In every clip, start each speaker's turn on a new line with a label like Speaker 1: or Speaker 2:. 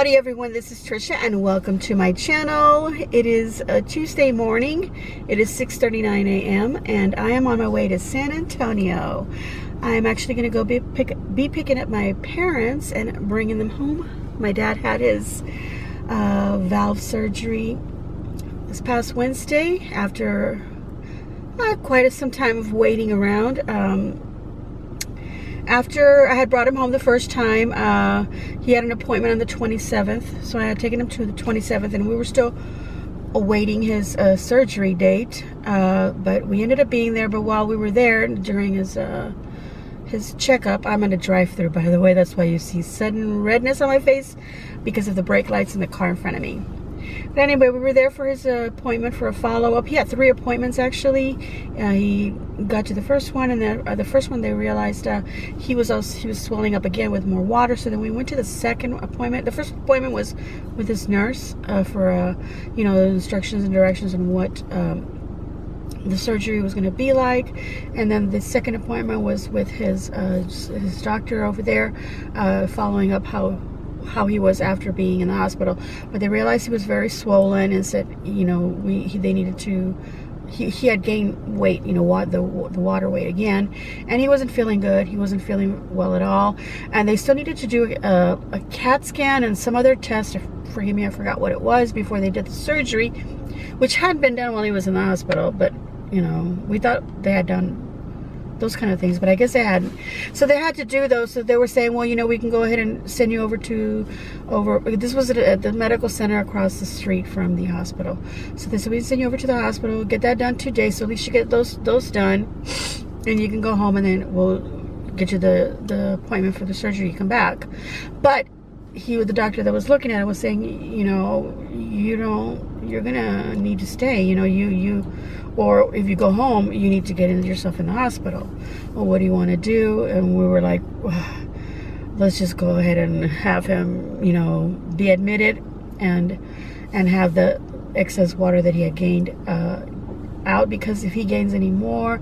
Speaker 1: Howdy everyone, this is Trisha and welcome to my channel. It is a Tuesday morning. It is 6:39 a.m. and I am on my way to San Antonio. I am actually going to go be picking up my parents and bringing them home. My dad had his valve surgery this past Wednesday after quite some time of waiting around. After I had brought him home the first time, he had an appointment on the 27th, so I had taken him to the 27th, and we were still awaiting his surgery date, but we ended up being there. But while we were there during his checkup, I'm on a drive-through, by the way. That's why you see sudden redness on my face, because of the brake lights in the car in front of me. But anyway, we were there for his appointment for a follow-up. He had 3 appointments, actually. He got to the first one, and then the first one they realized he was swelling up again with more water. So then we went to the second appointment. The first appointment was with his nurse for instructions and directions on what the surgery was going to be like. And then the second appointment was with his doctor over there, following up how he was after being in the hospital. But they realized he was very swollen and said, they needed to, he had gained weight, the water weight again, and he wasn't feeling good. He wasn't feeling well at all, and they still needed to do a CAT scan and some other test. Forgive me, I forgot what it was, before they did the surgery, which had been done while he was in the hospital. But we thought they had done those kind of things, but I guess they hadn't. So they had to do those. So they were saying, well, we can go ahead and send you over. This was at the medical center across the street from the hospital. So they said, we can send you over to the hospital, get that done today. So at least you get those done, and you can go home, and then we'll get you the appointment for the surgery. You come back. But the doctor that was looking at it was saying, you're gonna need to stay. Or if you go home, you need to get yourself in the hospital. Well, what do you want to do? And we were like, let's just go ahead and have him, be admitted and have the excess water that he had gained out, because if he gains any more,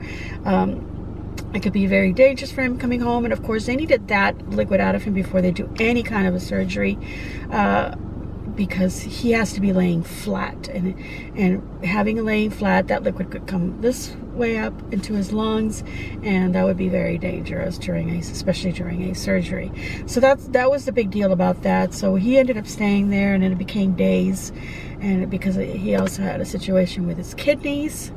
Speaker 1: it could be very dangerous for him coming home. And of course, they needed that liquid out of him before they do any kind of a surgery, because he has to be laying flat, and having laying flat, that liquid could come this way up into his lungs, and that would be very dangerous especially during a surgery. So that was the big deal about that. So he ended up staying there, and then it became days, and because he also had a situation with his kidneys,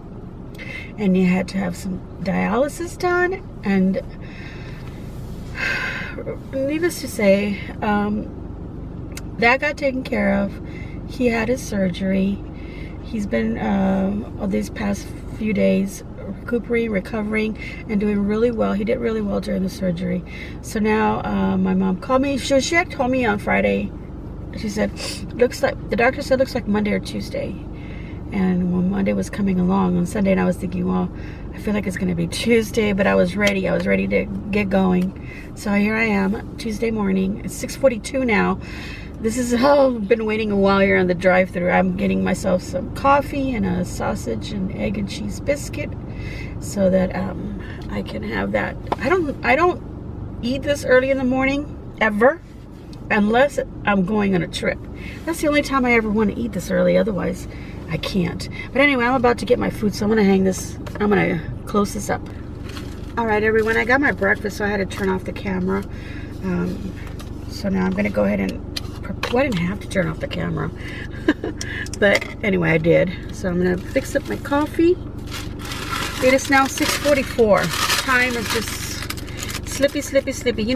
Speaker 1: and he had to have some dialysis done, and needless to say, that got taken care of. He had his surgery. He's been these past few days recovering, and doing really well. He did really well during the surgery. So now my mom called me. She had told me on Friday. She said, the doctor said looks like Monday or Tuesday. And when Monday was coming along on Sunday, and I was thinking, well, I feel like it's going to be Tuesday, but I was ready. I was ready to get going. So here I am, Tuesday morning. It's 6:42 now. This is how I've been waiting a while here on the drive-thru. I'm getting myself some coffee and a sausage and egg and cheese biscuit, so that I can have that. I don't eat this early in the morning ever, unless I'm going on a trip. That's the only time I ever want to eat this early. Otherwise, I can't. But anyway, I'm about to get my food, so I'm gonna close this up. All right, everyone, I got my breakfast, so I had to turn off the camera. So now I'm gonna go ahead and, well, I didn't have to turn off the camera, but anyway, I did. So I'm gonna fix up my coffee. It is now 6:44. Time is just slippy.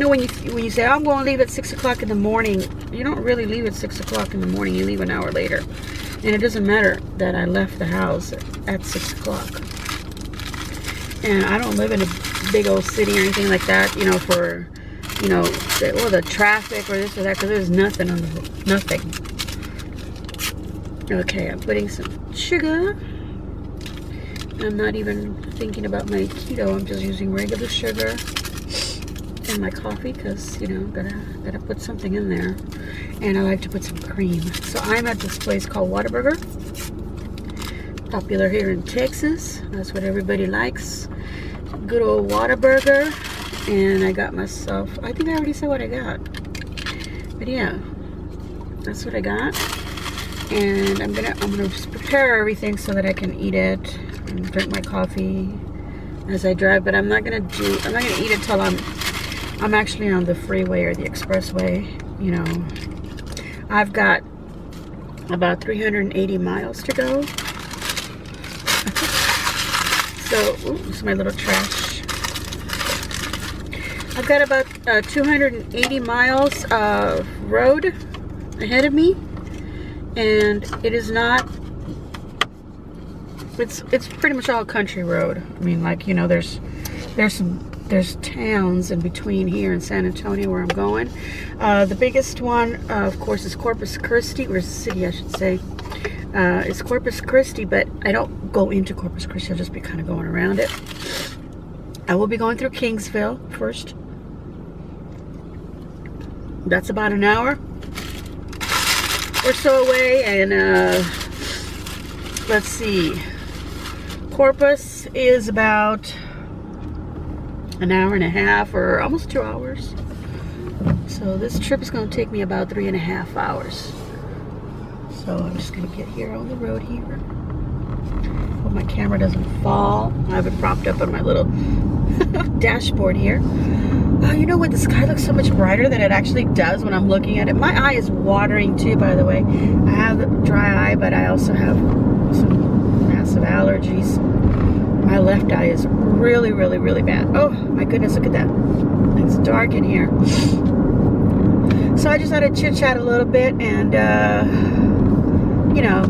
Speaker 1: When you say, I'm going to leave at 6 o'clock in the morning, you don't really leave at 6 o'clock in the morning. You leave an hour later. And it doesn't matter that I left the house at 6 o'clock. And I don't live in a big old city or anything like that, for, the traffic or this or that, because there's nothing nothing. Okay, I'm putting some sugar. I'm not even thinking about my keto. I'm just using regular sugar in my coffee, because, gotta put something in there. And I like to put some cream. So I'm at this place called Whataburger. Popular here in Texas. That's what everybody likes. Good old Whataburger. And I got myself, I think I already said what I got. But yeah, that's what I got. And I'm gonna just prepare everything so that I can eat it and drink my coffee as I drive. But I'm not gonna eat it till I'm actually on the freeway or the expressway. You know, I've got about 380 miles to go. So, ooh, this is my little trash. I've got about 280 miles of road ahead of me, and it is not. It's pretty much all country road. I mean, like, you know, there's towns in between here in San Antonio where I'm going. The biggest one, of course, is Corpus Christi, or city, I should say. It's Corpus Christi, but I don't go into Corpus Christi. I'll just be kind of going around it. I will be going through Kingsville first. That's about an hour or so away. And let's see. Corpus is about an hour and a half, or almost 2 hours. So this trip is going to take me about 3.5 hours. So I'm just going to get here on the road here. Hope my camera doesn't fall. I have it propped up on my little dashboard here. Oh, you know what? The sky looks so much brighter than it actually does when I'm looking at it. My eye is watering too, by the way. I have dry eye, but I also have some massive allergies. My left eye is really, really, really bad. Oh my goodness, look at that. It's dark in here. So I just had to chit chat a little bit, and you know,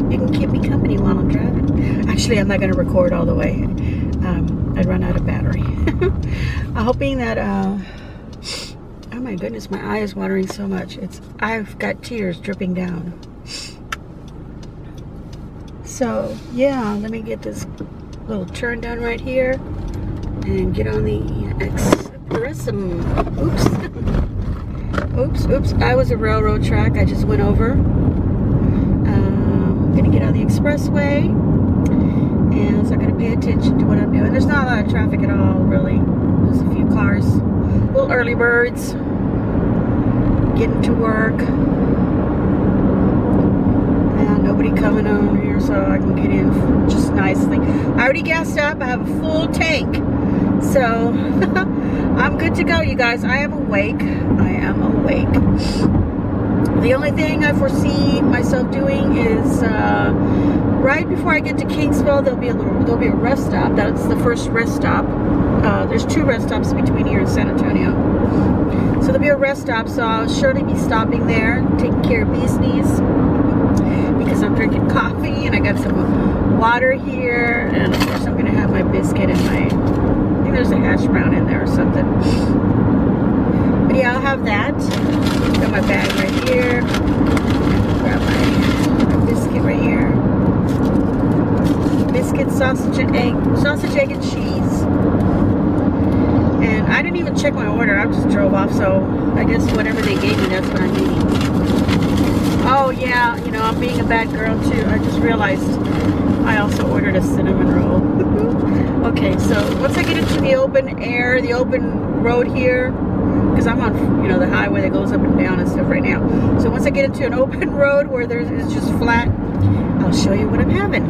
Speaker 1: you can keep me company while I'm driving. Actually, I'm not going to record all the way. I'd run out of battery. I'm hoping that, oh my goodness, my eye is watering so much. I've got tears dripping down. So, yeah, let me get this little turn done right here and get on the expressum. Oops, I was a railroad track. I just went over. I'm gonna get on the expressway, and so I'm gonna pay attention to what I'm doing. There's not a lot of traffic at all, really. There's a few cars, little early birds getting to work, and nobody coming on here, so I can get in just nicely. I already gassed up. I have a full tank, so I'm good to go, you guys. I am awake. The only thing I foresee myself doing is right before I get to Kingsville, there'll be a rest stop. That's the first rest stop. There's 2 rest stops between here and San Antonio. So there'll be a rest stop, so I'll surely be stopping there, taking care of business, because I'm drinking coffee and I got some water here, and of course I'm gonna have my biscuit and I think there's a hash brown in there or something. But yeah, I'll have that. Got my bag right here. Grab my biscuit right here. Biscuit, sausage, egg, and cheese. And I didn't even check my order. I just drove off, so I guess whatever they gave me, that's what I'm eating. Oh yeah, you know, I'm being a bad girl too. I just realized I also ordered a cinnamon roll. Okay, so once I get into the open air, the open road here, because I'm on, you know, the highway that goes up and down and stuff right now. So once I get into an open road where it's just flat, I'll show you what I'm having.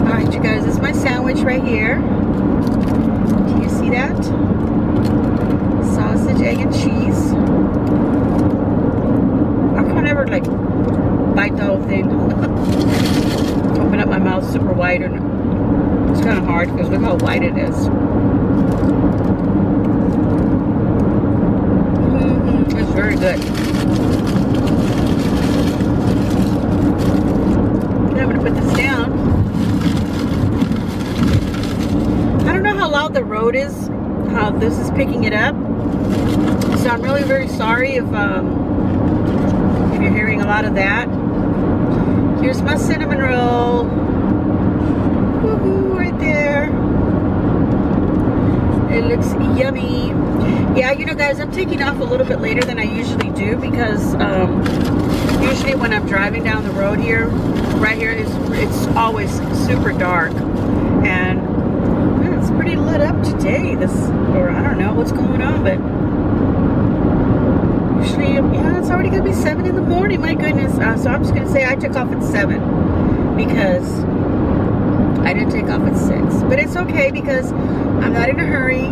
Speaker 1: Alright, you guys, this is my sandwich right here. Do you see that? Sausage, egg, and cheese. I can't ever, like, bite the whole thing. Open up my mouth super wide, and it's kind of hard because look how wide it is. It's very good. Okay, I'm gonna put this down. I don't know how loud the road is, how this is picking it up. So I'm really very sorry if you're hearing a lot of that. Here's my cinnamon roll. Woohoo, right there. It looks yummy. Yeah, you know, guys, I'm taking off a little bit later than I usually do because usually when I'm driving down the road here, right here, it's always super dark. And yeah, it's pretty lit up today. Or I don't know what's going on, but it's already gonna be 7 in the morning. My goodness. So I'm just gonna say I took off at 7 because I didn't take off at 6. But it's okay because I'm not in a hurry.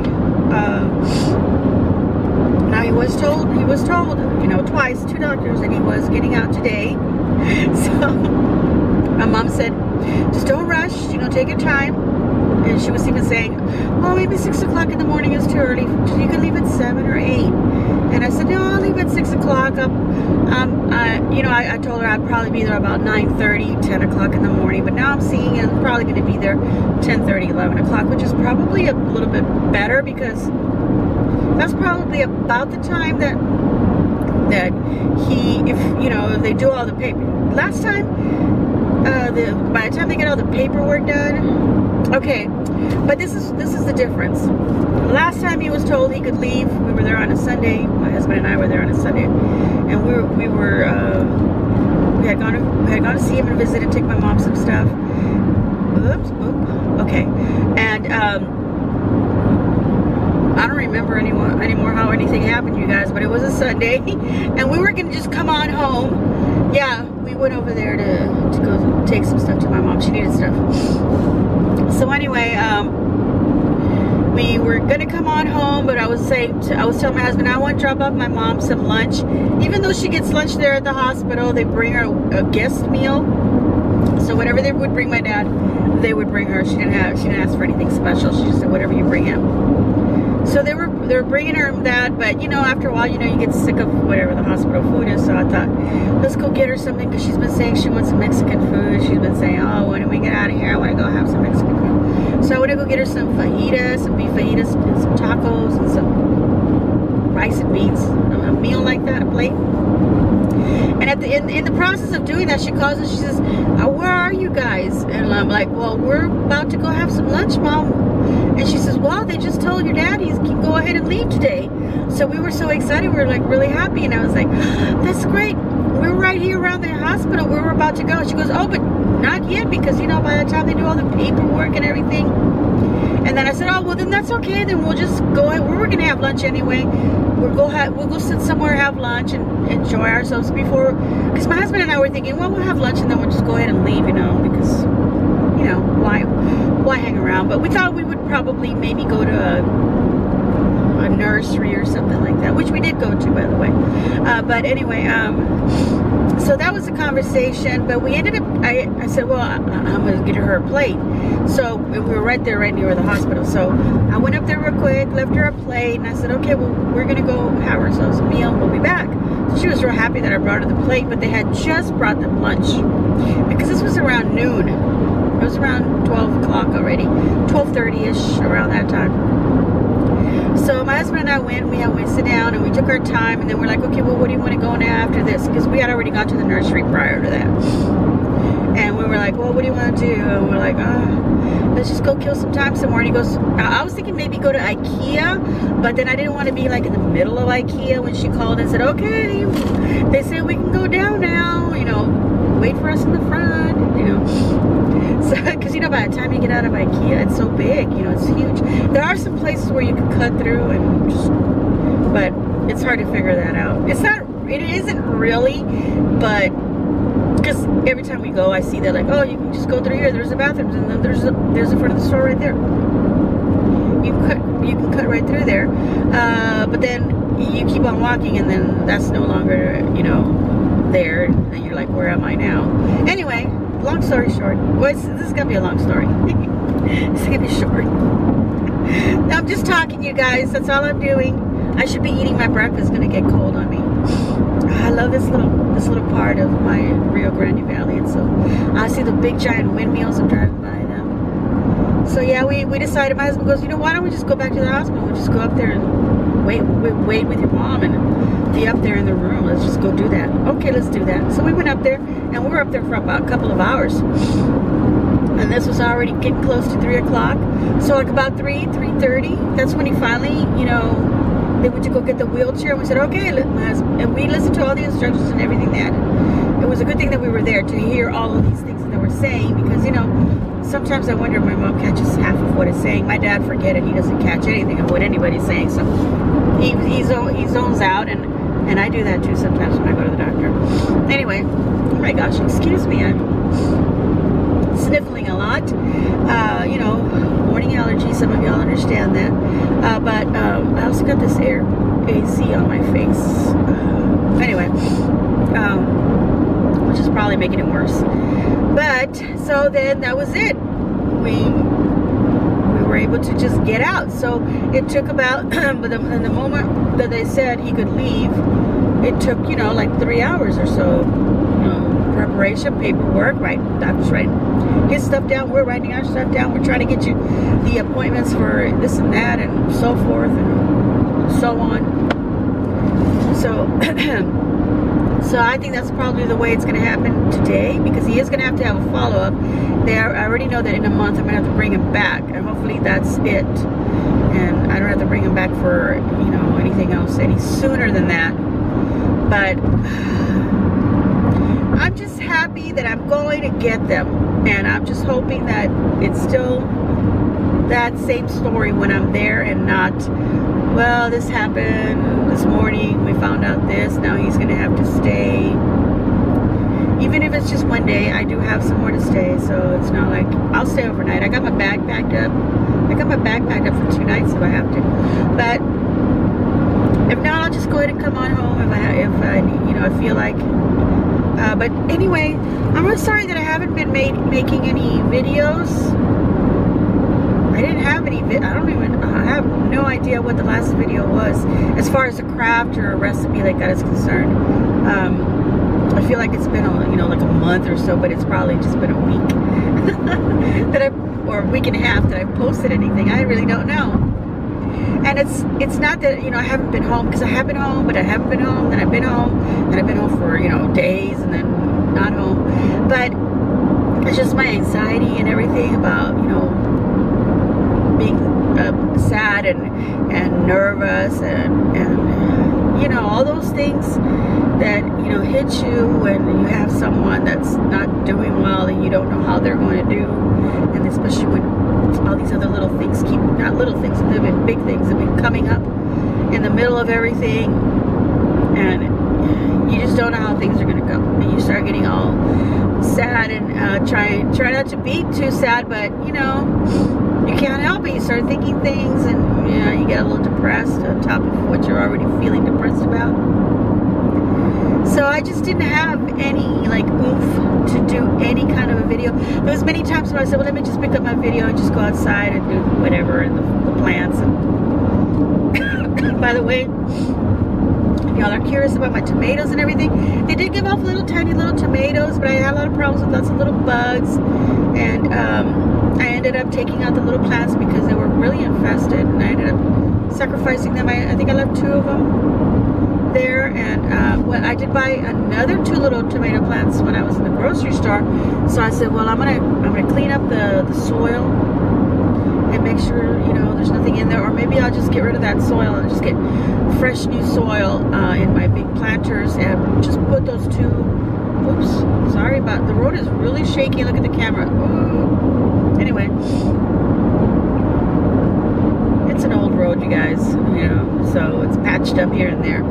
Speaker 1: Now he was told, you know, twice, 2 doctors, that he was getting out today. So my mom said, just don't rush, you know, take your time. And she was even saying, well, maybe 6 o'clock in the morning is too early. You can leave at 7 or 8. And I said, no, I'll leave at 6 o'clock. You know, I told her I'd probably be there about 9:30, 10 o'clock in the morning. But now I'm seeing I'm probably going to be there 10:30, 11 o'clock, which is probably a little bit better because that's probably about the time that he, if, you know, they do all the paper. Last time, by the time they get all the paperwork done, okay, but this is the difference. Last time he was told he could leave. We were there on a Sunday. My husband and I were there on a Sunday, and we had gone to see him and visit and take my mom some stuff. Oops. Okay, and I don't remember anymore how anything happened, you guys, but it was a Sunday, and we were gonna just come on home. Yeah, we went over there to go take some stuff to my mom. She needed stuff. So anyway, we were gonna come on home, but I was telling my husband I want to drop off my mom some lunch. Even though she gets lunch there at the hospital, they bring her a guest meal. So whatever they would bring my dad, they would bring her. She didn't ask for anything special. She just said whatever you bring him. So they were bringing her that, but you know, after a while, you know, you get sick of whatever the hospital food is. So I thought, let's go get her something, because she's been saying she wants some Mexican food. She's been saying, oh, when we get out of here, I want to go have some Mexican food. So I want to go get her some fajitas, some beef fajitas, and some tacos, and some rice and beans, a meal like that, a plate. And at in the process of doing that, she calls and she says, where are you guys? And I'm like, well, we're about to go have some lunch, Mom. And she says, well, they just told your dad he can go ahead and leave today. So we were so excited. We were like really happy. And I was like, that's great. We're right here around the hospital. We were about to go. She goes, oh, but not yet, because, you know, by the time they do all the paperwork and everything. And then I said, oh, well, then that's okay. Then we'll just go ahead. We're going to have lunch anyway. We'll go sit somewhere, have lunch, and enjoy ourselves before. Because my husband and I were thinking, well, we'll have lunch and then we'll just go ahead and leave, you know, because, you know, why hang around? But we thought we would probably maybe go to a nursery or something like that, which we did go to, by the way. But anyway, so that was the conversation. But we ended up, I said, well, I'm going to get her a plate. So we were right near the hospital. So I went up there real quick, left her a plate, and I said, okay, well, we're going to go have ourselves a meal and we'll be back. So she was real happy that I brought her the plate, but they had just brought them lunch, because this was around noon. It was around 12 o'clock already, 12:30ish, around that time. So my husband and I went to sit down, and we took our time, and then we're like, okay, well, what do you want to go on after this? Because we had already gone to the nursery prior to that. And we were like, well, what do you want to do? And we're like, let's just go kill some time somewhere. And he goes, I was thinking maybe go to IKEA, but then I didn't want to be like in the middle of IKEA when she called and said, okay, they said we can go down now, you know, wait for us in the front, you know. So, because, you know, by the time you get out of IKEA, it's so big, you know, it's huge. There are some places where you can cut through and just, but it's hard to figure that out. It isn't really, but because every time we go, I see that, like, oh, you can just go through here. There's the bathrooms, and then there's the front of the store right there. You can cut right through there, but then you keep on walking, and then that's no longer, you know, there. And you're like, where am I now? Anyway, long story short, well, this is gonna be a long story. It's gonna be short. I'm just talking, you guys. That's all I'm doing. I should be eating my breakfast. It's gonna get cold on me. I love this little part of my Rio Grande Valley, and so I see the big giant windmills. I'm driving by them. So yeah, we decided. My husband goes, you know, why don't we just go back to the hospital? We'll just go up there and wait with your mom and be up there in the room. Let's just go do that. Okay, let's do that. So we went up there, and we were up there for about a couple of hours. And this was already getting close to 3 o'clock. So like about 3:30, that's when he finally, you know, they went to go get the wheelchair, and we said, okay, and we listened to all the instructions and everything that. It was a good thing that we were there to hear all of these things that they were saying, because, you know, sometimes I wonder if my mom catches half of what it's saying. My dad, forget it, he doesn't catch anything of what anybody's saying, so he zones out, and And I do that too sometimes when I go to the doctor. Anyway, oh my gosh, excuse me, I'm sniffling a lot. You know, morning allergy, some of y'all understand that. But I also got this air AC on my face. Anyway, which is probably making it worse. But, so then that was it. We were able to just get out. So it took about, in the moment that they said he could leave, it took, you know, like 3 hours or so. You know, preparation, paperwork, right? Doctor's writing his stuff down, we're writing our stuff down, we're trying to get you the appointments for this and that and so forth and so on. So so I think that's probably the way it's going to happen today, because he is going to have a follow-up there. I already know that in a month I'm going to have to bring him back, and hopefully that's it, and I don't have to bring him back for, you know, anything else any sooner than that. But I'm just happy that I'm going to get them, and I'm just hoping that it's still that same story when I'm there, and not, well, this happened this morning, we found out this, now he's gonna have to stay. Even if it's just one day, I do have somewhere to stay, so it's not like I'll stay overnight. I got my bag packed up. I got my bag packed up for 2 nights if I have to. But if not, I'll just go ahead and come on home if I you know, I feel like. But anyway, I'm really sorry that I haven't been making any videos. I didn't have any, I have no idea what the last video was as far as a craft or a recipe like that is concerned. I feel like it's been, you know, like a month or so, but it's probably just been a week or a week and a half that I've posted anything. I really don't know. And it's not that, you know, I haven't been home, because I have been home, but I haven't been home, then I've been home, and I've been home for, you know, days, and then not home. But it's just my anxiety and everything about, you know, being sad and nervous and you know, all those things that, you know, hit you when you have someone that's not doing well and you don't know how they're going to do, and especially when all these other little things not little things, they've been big things have been coming up in the middle of everything, and you just don't know how things are going to go, and you start getting all sad and try not to be too sad, but you know, you can't help it. You start thinking things, and you know, you get a little depressed on top of what you're already feeling depressed about. So I just didn't have any like oomph to do any kind of a video. There was many times when I said, well, let me just pick up my video and just go outside and do whatever, and the plants. And by the way, y'all are curious about my tomatoes and everything. They did give off tiny little tomatoes, but I had a lot of problems with lots of little bugs, and I ended up taking out the little plants because they were really infested, and I ended up sacrificing them. I think I left 2 of them there, and well, I did buy another 2 little tomato plants when I was in the grocery store. So I said, well, I'm gonna clean up the soil and make sure, you know, there's nothing in there, or maybe I'll just get rid of that soil and just get fresh new soil in my big planters, and just put those 2. Oops, sorry about, the road is really shaky. Look at the camera. Ooh. Anyway, it's an old road, you guys, you know, so it's patched up here and there.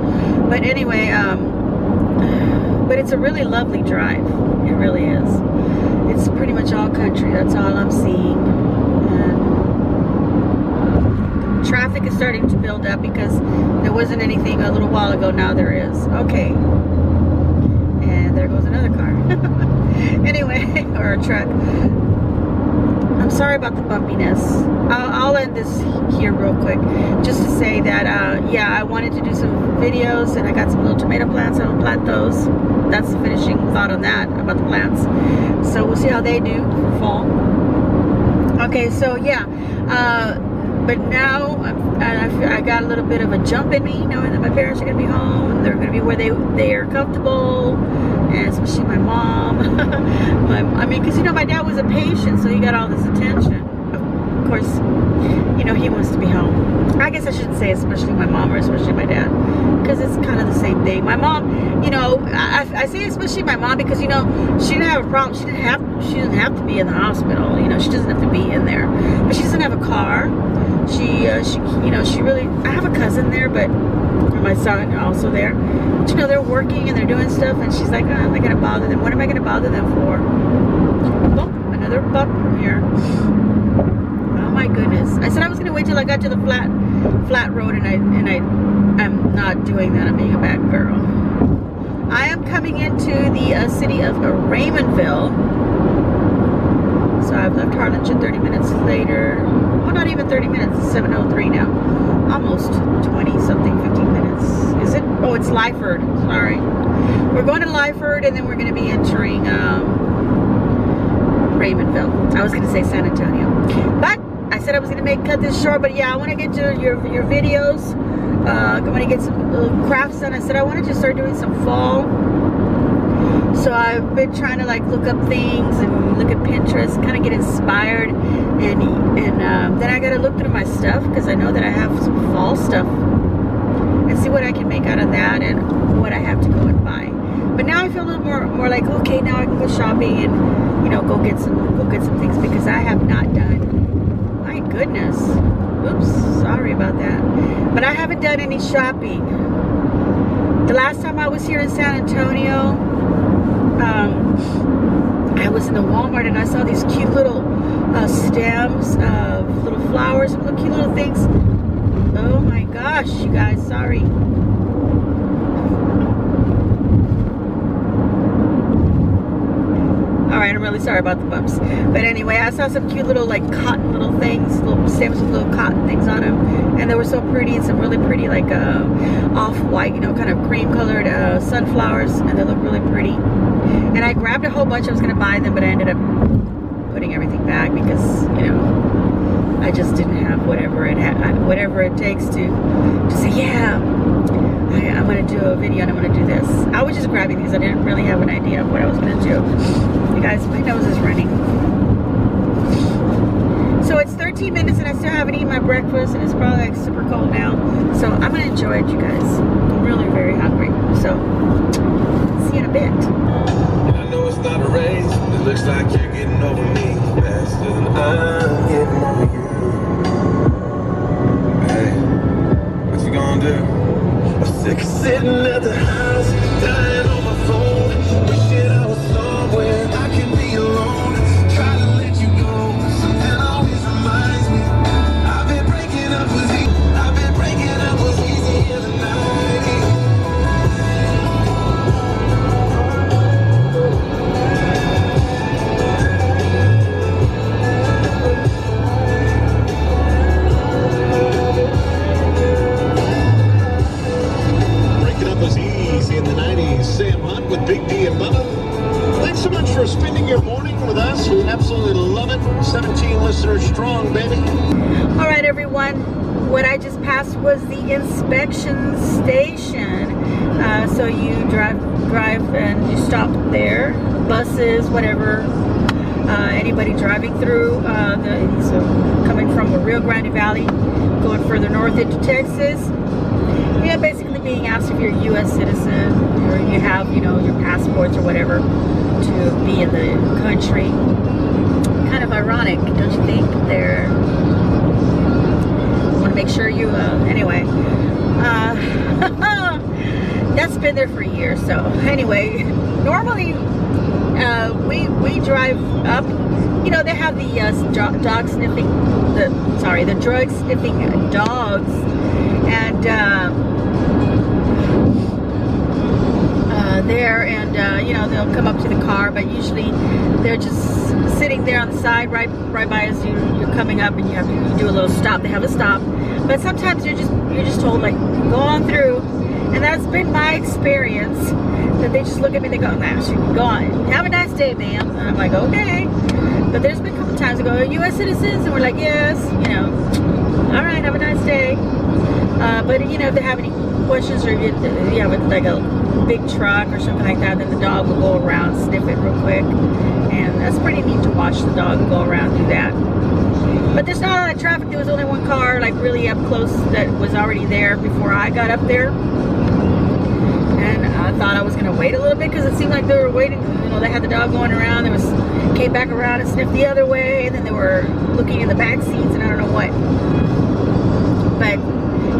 Speaker 1: But anyway, but it's a really lovely drive. It really is. It's pretty much all country. That's all I'm seeing. And traffic is starting to build up because there wasn't anything a little while ago. Now there is. Okay. And there goes another car. Anyway, or a truck. I'm sorry about the bumpiness. I'll end this here real quick, just to say that yeah, I wanted to do some videos, and I got some little tomato plants. I'm gonna plant those. That's the finishing thought on that, about the plants. So we'll see how they do for fall. Okay, so yeah, but now I got a little bit of a jump in me, knowing that my parents are gonna be home, and they're gonna be where they are comfortable, and especially my mom. I mean, because you know, my dad was a patient, so he got all this attention, of course, you know, he wants to be home. I guess I shouldn't say especially my mom or especially my dad, because it's kind of the same thing. My mom, you know, I say especially my mom because, you know, she didn't have a problem. She didn't have to be in the hospital. You know, she doesn't have to be in there. But she doesn't have a car. She you know, she really. I have a cousin there, but my son also there. But, you know, they're working and they're doing stuff, and she's like, oh, I'm not gonna bother them. What am I gonna bother them for? Oh, another buck here. Oh my goodness! I said I was gonna wait till I got to the flat road, and I'm not doing that. I'm being a bad girl. I am coming into the city of Raymondville. So I've left Harlingen 30 minutes later. Well, not even 30 minutes. It's 7:03 now. Almost 20 something, 15 minutes. Is it? Oh, it's Lyford. Sorry. We're going to Lyford, and then we're going to be entering Raymondville. I was going to say San Antonio, but I said I was going to cut this short. But yeah, I want to get to your videos. I want to get some crafts done. I said I wanted to start doing some fall. So I've been trying to like look up things and look at Pinterest, kind of get inspired, and then I gotta look through my stuff because I know that I have some fall stuff, and see what I can make out of that and what I have to go and buy. But now I feel a little more like, okay, now I can go shopping and, you know, go get some things because I have not done. My goodness, oops, sorry about that, but I haven't done any shopping. The last time I was here in San Antonio, I was in the Walmart and I saw these cute little stems of little flowers and little cute little things. Oh my gosh, you guys, sorry. Alright, I'm really sorry about the bumps. But anyway, I saw some cute little like cotton little things, little stems with little cotton things on them. And they were so pretty, and some really pretty like off-white, you know, kind of cream colored sunflowers, and they look really pretty. And I grabbed a whole bunch. I was going to buy them, but I ended up putting everything back because, you know, I just didn't have whatever it takes to say, yeah, I'm going to do a video and I'm going to do this. I was just grabbing these. I didn't really have an idea of what I was going to do. You guys, my nose is running. So it's 13 minutes and I still haven't eaten my breakfast, and it's probably like super cold now. So I'm going to enjoy it, you guys. I'm really very hungry. So see you in a bit.
Speaker 2: I know it's not a race. It looks like you're getting over me faster than I'm getting over you. Hey, what you gonna do? I'm sick of sitting at the house, dying on my phone, wishing I was somewhere I can be alone. Try to let you go, something always reminds me. I've been breaking up was easier than I. With Big D and Bubba. Thanks so much for spending your morning with us. We absolutely love it. 17 listeners strong, baby.
Speaker 1: All right, everyone. What I just passed was the inspection station. So you drive and you stop there. Buses, whatever. Anybody driving through, coming from the Rio Grande Valley, going further north into Texas. Yeah, basically being asked if you're a U.S. citizen or you have, you know, your passports or whatever to be in the country. Kind of ironic, don't you think? They're want to make sure you. Anyway, that's been there for years. So anyway, normally we drive up. You know, they have the drug sniffing dogs, and there, and you know, they'll come up to the car, but usually they're just sitting there on the side right by as you're coming up, and you have to do a little stop. They have a stop, but sometimes you're just told like go on through, and that's been my experience. That they just look at me, they go, go on, have a nice day, ma'am. And I'm like, okay. But there's been a couple times they go, U.S. citizens, and we're like, yes, you know, all right, have a nice day. But you know, if they have any questions or you have like a big truck or something like that, then the dog will go around, sniff it real quick, and that's pretty neat to watch the dog go around do that. But there's not a lot of traffic. There was only one car, like really up close, that was already there before I got up there. And I thought I was gonna wait a little bit because it seemed like they were waiting. You know, they had the dog going around. Came back around and sniffed the other way, and then they were looking in the back seats, and I don't know what. But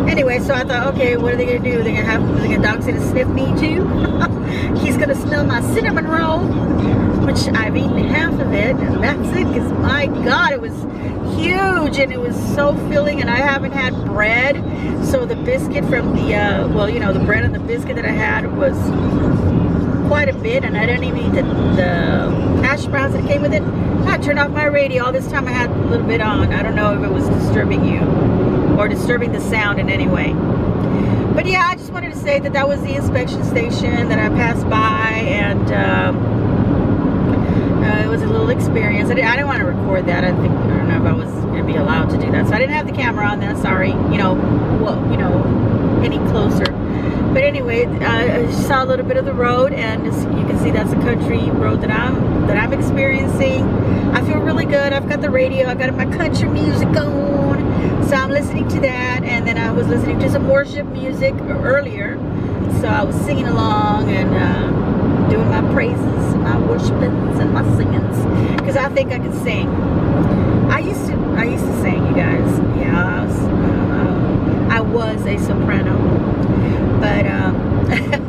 Speaker 1: anyway, so I thought, okay, what are they gonna do? The dog's gonna sniff me too. He's gonna smell my cinnamon roll, which I've eaten half of it, and that's it. Because my God, it was huge and it was so filling, and I haven't had bread, so the biscuit from the well, you know, the bread and the biscuit that I had was quite a bit, and I didn't even eat the hash browns that came with it. I turned off my radio. All this time I had a little bit on. I don't know if it was disturbing you or disturbing the sound in any way. But yeah, I just wanted to say that was the inspection station that I passed by, and it was a little experience. I didn't want to record that. I don't know if I was going to be allowed to do that. So I didn't have the camera on that. Sorry, you know, well, you know, any closer. But anyway, I saw a little bit of the road, and you can see that's a country road that I'm experiencing. I feel really good. I've got the radio. I've got my country music on, so I'm listening to that. And then I was listening to some worship music earlier, so I was singing along and doing my praises, my worshipings, and my singings, because I think I can sing. I used to sing, you guys. Yeah, I was a soprano, but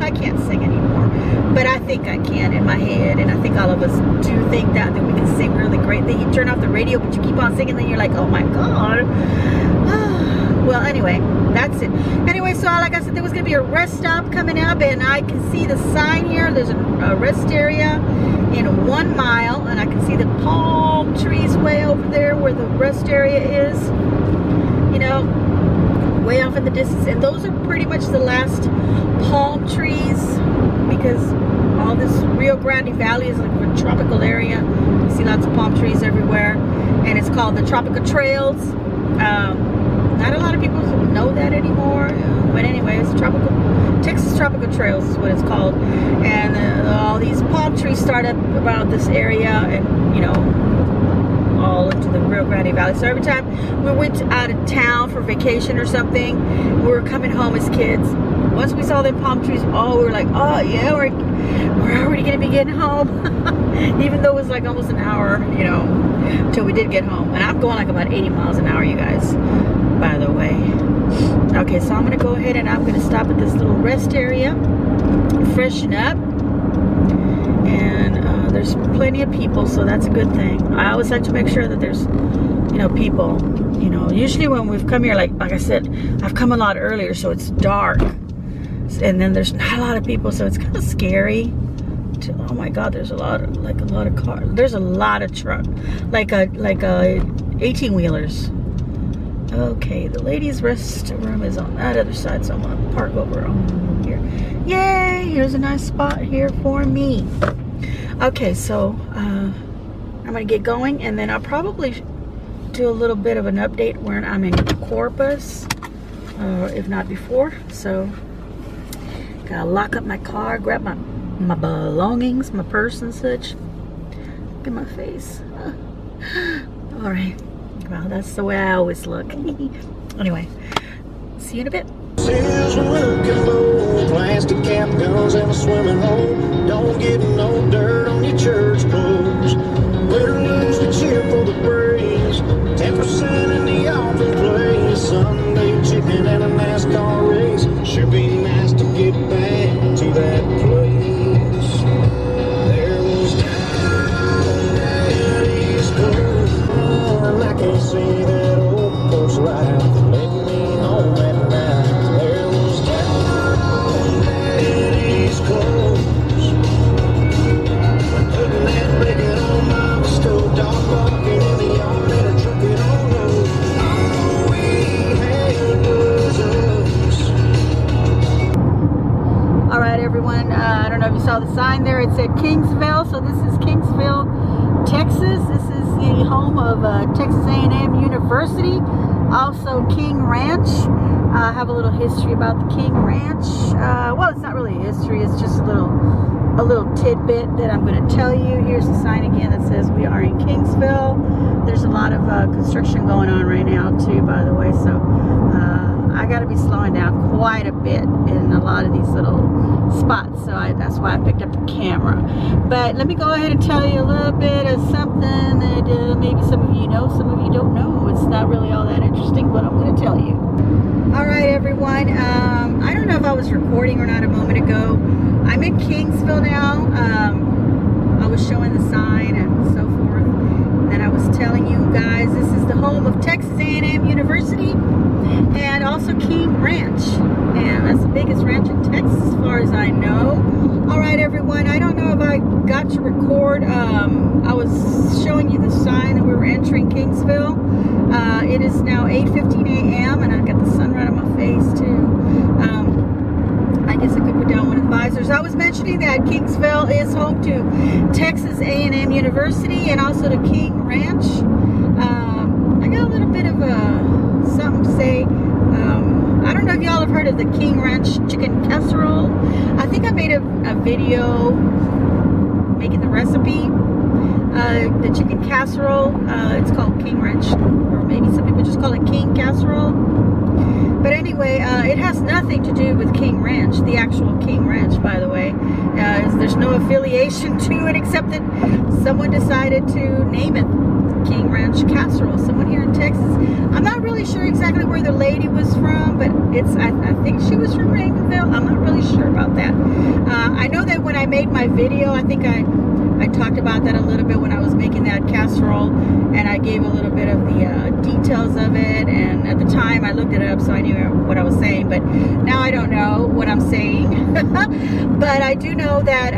Speaker 1: I can't sing anymore. But I think I can in my head, and I think all of us do think that we can sing really great. Then you turn off the radio, but you keep on singing, then you're like, oh my God. Well, anyway, that's it. Anyway, so like I said, there was going to be a rest stop coming up, and I can see the sign here. There's a rest area in 1 mile, and I can see the palm trees way over there where the rest area is, you know, way off in the distance. And those are pretty much the last palm trees, because all this Rio Grande Valley is like a tropical area. You see lots of palm trees everywhere, and it's called the Tropical Trails. Not a lot of people know that anymore, but anyway, it's Texas Tropical Trails is what it's called. And all these palm trees start up around this area, and you know, all into the Rio Grande Valley. So every time we went out of town for vacation or something, we were coming home as kids. Once we saw them palm trees, we were like, oh yeah, we're already gonna be getting home. Even though it was like almost an hour, you know, till we did get home. And I'm going like about 80 miles an hour, you guys, by the way. Okay, so I'm gonna go ahead and I'm gonna stop at this little rest area, freshen up, and there's plenty of people, so that's a good thing. I always like to make sure that there's, you know, people. You know, usually when we've come here, like I said, I've come a lot earlier, so it's dark, and then there's not a lot of people, so it's kind of scary. Oh my God, there's a lot of cars. There's a lot of truck, like 18-wheelers. Okay, the ladies' restroom is on that other side, so I'm gonna park over on here. Yay! Here's a nice spot here for me. Okay, so I'm gonna get going, and then I'll probably do a little bit of an update when I'm in Corpus, if not before. So gotta lock up my car, grab my belongings, my purse and such. Look at my face. All right. Well, that's the way I always look. Anyway, see you in a bit.
Speaker 2: Sails looking low, plastic cap guns and a swimming hole. Don't get no dirt on your church clothes. Better lose the cheer for the Braves. 10% in the open place. Sunday chicken and a NASCAR race. Sure be nice to get back to that place. There was down at East Coast, and I can see that old coast light let me home at night. There was down at East Coast, putting that bacon on my stove, dog barking in the yard and a trucking on road. All we had was us.
Speaker 1: All right, everyone. I don't know if you saw the sign there. It said Kingsville. So this is Kingsville, Texas. This is the home of Texas A&M University. Also King Ranch. I have a little history about the King Ranch. Well, it's not really history. It's just a little tidbit that I'm going to tell you. Here's the sign again that says we are in Kingsville. there's a lot of construction going on right now too, by the way, so I got to be slowing down quite a bit in a lot of these little spots, so that's why I picked up the camera. But let me go ahead and tell you a little bit of something that maybe some of you know, some of you don't know. It's not really all that interesting, but I'm going to tell you. All right, everyone, I don't know if I was recording or not a moment ago. I'm in Kingsville now. I was showing the sign and so forth. And I was telling you guys this is the home of Texas A&M University and also King Ranch. And that's the biggest ranch in Texas as far as I know. All right, everyone, I don't know if I got to record. I was showing you the sign that we were entering Kingsville. It is now 8:15 a.m. and I've got the sun right on my face too. I guess I could put down one of the visors. I was mentioning that Kingsville is home to Texas A&M University and also to King Ranch. I got a little bit of something to say. I don't know if y'all have heard of the King Ranch chicken casserole. I think I made a video making the recipe. The chicken casserole. It's called King Ranch, or maybe some people just call it King Casserole. But anyway, it has nothing to do with King Ranch, the actual King Ranch, by the way. There's no affiliation to it except that someone decided to name it King Ranch Casserole. Someone here in Texas. I'm not really sure exactly where the lady was from, but I think she was from Raymondville. I'm not really sure about that. I know that when I made my video, I think I talked about that a little bit when I was making that casserole, and I gave a little bit of the details of it, and at the time I looked it up so I knew what I was saying, but now I don't know what I'm saying. But I do know that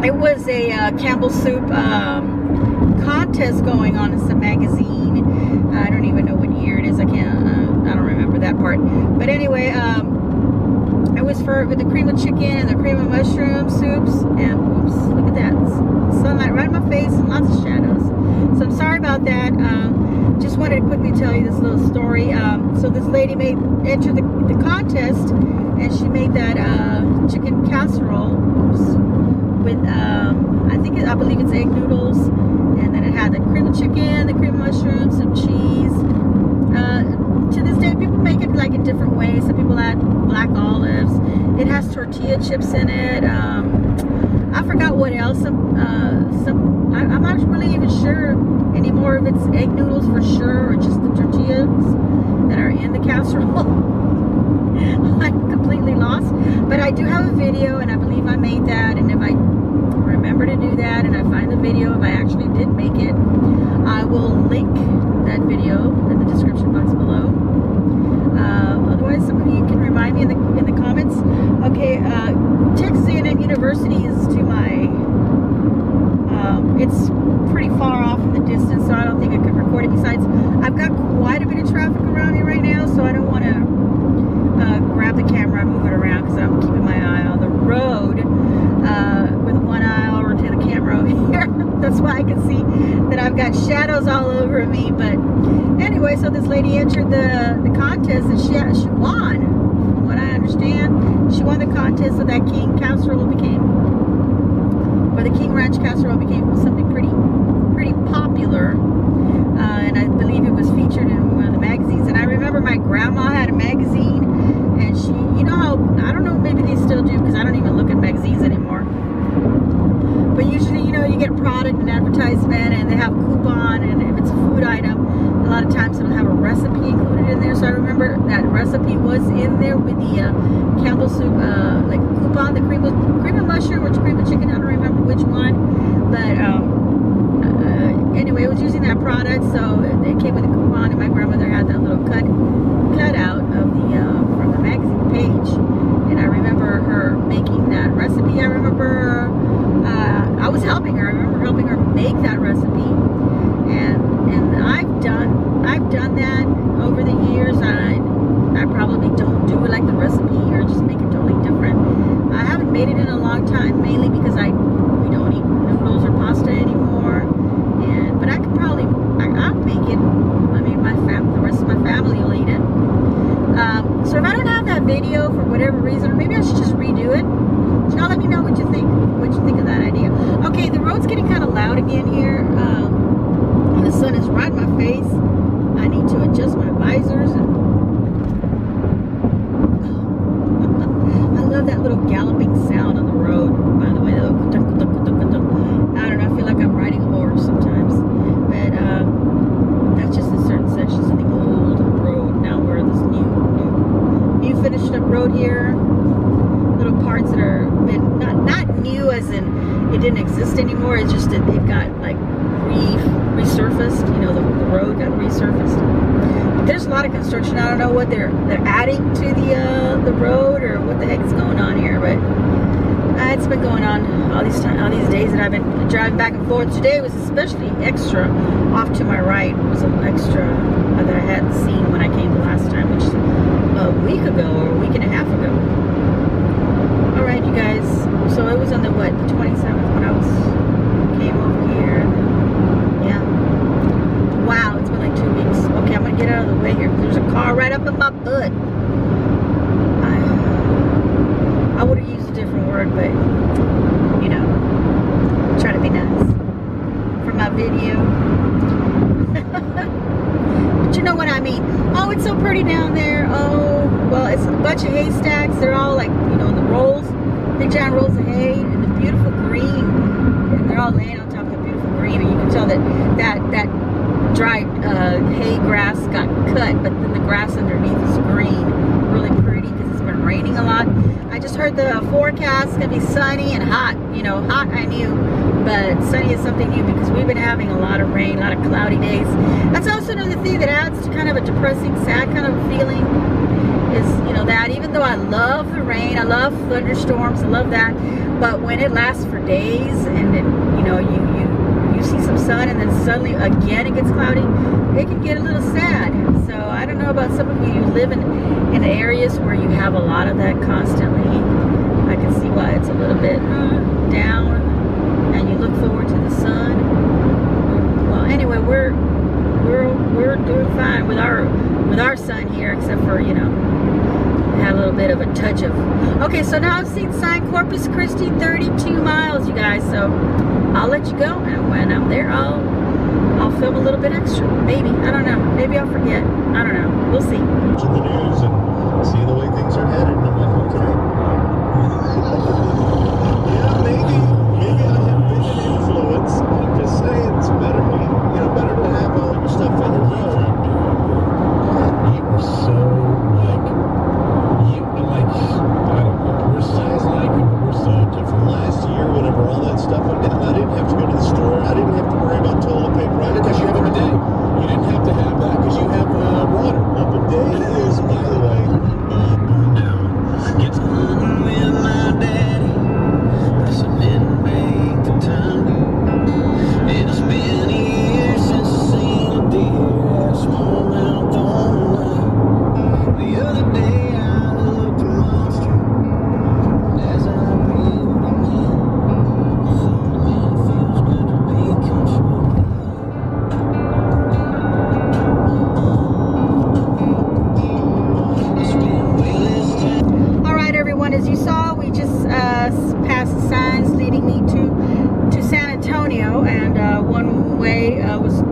Speaker 1: it was a Campbell soup contest going on in some magazine. I don't even know what year it is. I don't remember that part, but anyway, it was with the cream of chicken and the cream of mushroom soups, and oops, look at that, sunlight right in my face and lots of shadows. So I'm sorry about that. Just wanted to quickly tell you this little story. So this lady entered the contest, and she made that chicken casserole, oops, with I believe it's egg noodles, and then it had the cream of chicken, the cream of mushrooms, some cheese. To this day, people make it like in different ways. Some people add black olives. It has tortilla chips in it. I forgot what else. I'm not really even sure anymore if it's egg noodles for sure or just the tortillas that are in the casserole. I'm completely lost. But I do have a video, and I believe I made that. And if I remember to do that, and I find the video, if I actually did make it, I will link that video in the description box below. Otherwise, some of you can remind me in the comments. Okay, Texas A&M University is to my. It's pretty far off in the distance, so I don't think I could record it. Besides, I've got quite a bit of traffic around me right now, so I don't want to grab the camera and move it around because I'm keeping my eye on the road with one eye over to the camera over here. That's why I can see that I've got shadows all over me. But anyway, so this lady entered the contest, and she won. From what I understand, she won the contest, so that King Casserole the King Ranch Casserole became something pretty popular. And I believe it was featured in one of the magazines. And I remember my grandma had a magazine, and she, you know how, I don't know, maybe they still do, because I don't even look at magazines anymore. But usually, you know, you get a product and advertisement, and they have a coupon, and if it's a food item, a lot of times it'll have a recipe included in there. So I remember that recipe was in there with the Campbell soup, like coupon, the cream of mushroom or cream of chicken. I don't remember which one, but anyway, it was using that product, so it came with a coupon, and my grandmother had that little cut out of from the magazine page, and I remember her making that recipe. I remember I was helping her. I remember helping her make that recipe, and I've done that over the years. I probably don't do it like the recipe, or just make it totally different. I haven't made it in a long time, mainly because we don't eat noodles or pasta anymore. But I could probably I'll make it. I mean, the rest of my family will eat it. So if I don't have that video for whatever reason, or maybe I should just redo it. So y'all let me know what you think of that idea. Okay, the road's getting kind of loud again here. construction. I don't know what they're adding to the road or what the heck is going on here, but it's been going on all these days that I've been driving back and forth. Today was especially extra. Off to my right was an extra that I hadn't seen when I came the last time, which is a week ago or a week and a half ago. All right, you guys. So it was on the 27th when I came over here. And yeah. Wow, it's been like 2 weeks. Okay, I'm gonna get out of the way here. There's a car right up in my butt. I would have used a different word, but you know, try to be nice for my video. But you know what I mean. Oh, it's so pretty down there. Oh, well, it's a bunch of haystacks. They're all like, you know, in the rolls, big giant rolls of hay, and the beautiful green. And they're all laying on top of the beautiful green, and you can tell that dried hay grass got cut, but then the grass underneath is green, really pretty because it's been raining a lot. I just heard the forecast is gonna be sunny and hot. You know, hot I knew, but sunny is something new because we've been having a lot of rain, a lot of cloudy days. That's also another thing that adds to kind of a depressing, sad kind of feeling. Is, you know, that even though I love the rain, I love thunderstorms, I love that, but when it lasts for days and it, you know, you see some sun and then suddenly again it gets cloudy, it can get a little sad. So I don't know about some of you who live in areas where you have a lot of that constantly. I can see why it's a little bit down and you look forward to the sun. Well, anyway, we're doing fine with our sun here, except for, you know, had a little bit of a touch of. Okay, so now I've seen sign Corpus Christi, 32 miles, you guys. So I'll let you go, and when I'm there, I'll film a little bit extra. Maybe, I don't know. Maybe I'll forget. I don't know. We'll see.
Speaker 3: Watching the news and see the way things are headed, and I'm like, okay. Yeah, maybe I have been an influence. I'm just saying, it's better to have all your stuff on the road. You were so I don't know, we're size like you, but we're so different. Last year, whenever all that stuff went down, I didn't have to go to the store. I didn't have to worry about toilet paper either because you have a bidet. You didn't have to have that because you have water. A bidet is, by the way,
Speaker 2: Gets on with my daddy. That's an inmate the time. It's been years since I seen a deer at smallmouth on the line. The other day I looked a monster as I reeled him in. Man, it feels good to be comfortable. It's been way less time.
Speaker 1: All right, everyone, as you saw, we just passed the signs leading me to San Antonio, and one way was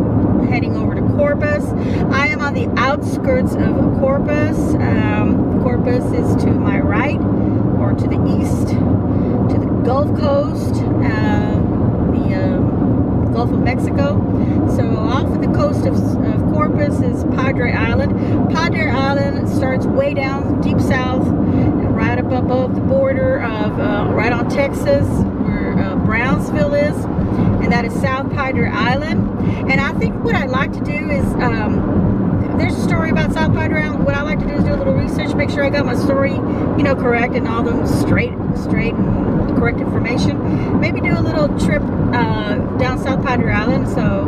Speaker 1: heading over to Corpus. I am on the outskirts of Corpus. Corpus is to my right, or to the east, to the Gulf Coast, the Gulf of Mexico. So off of the coast of Corpus is Padre Island. Padre Island starts way down deep south, right up above the border of right on Texas, where Brownsville is, and that is South Padre Island. And I think what I'd like to do is, there's a story about South Padre Island. What I like to do is do a little research, make sure I got my story, you know, correct, and all them straight and correct information. Maybe do a little trip down South Padre Island. So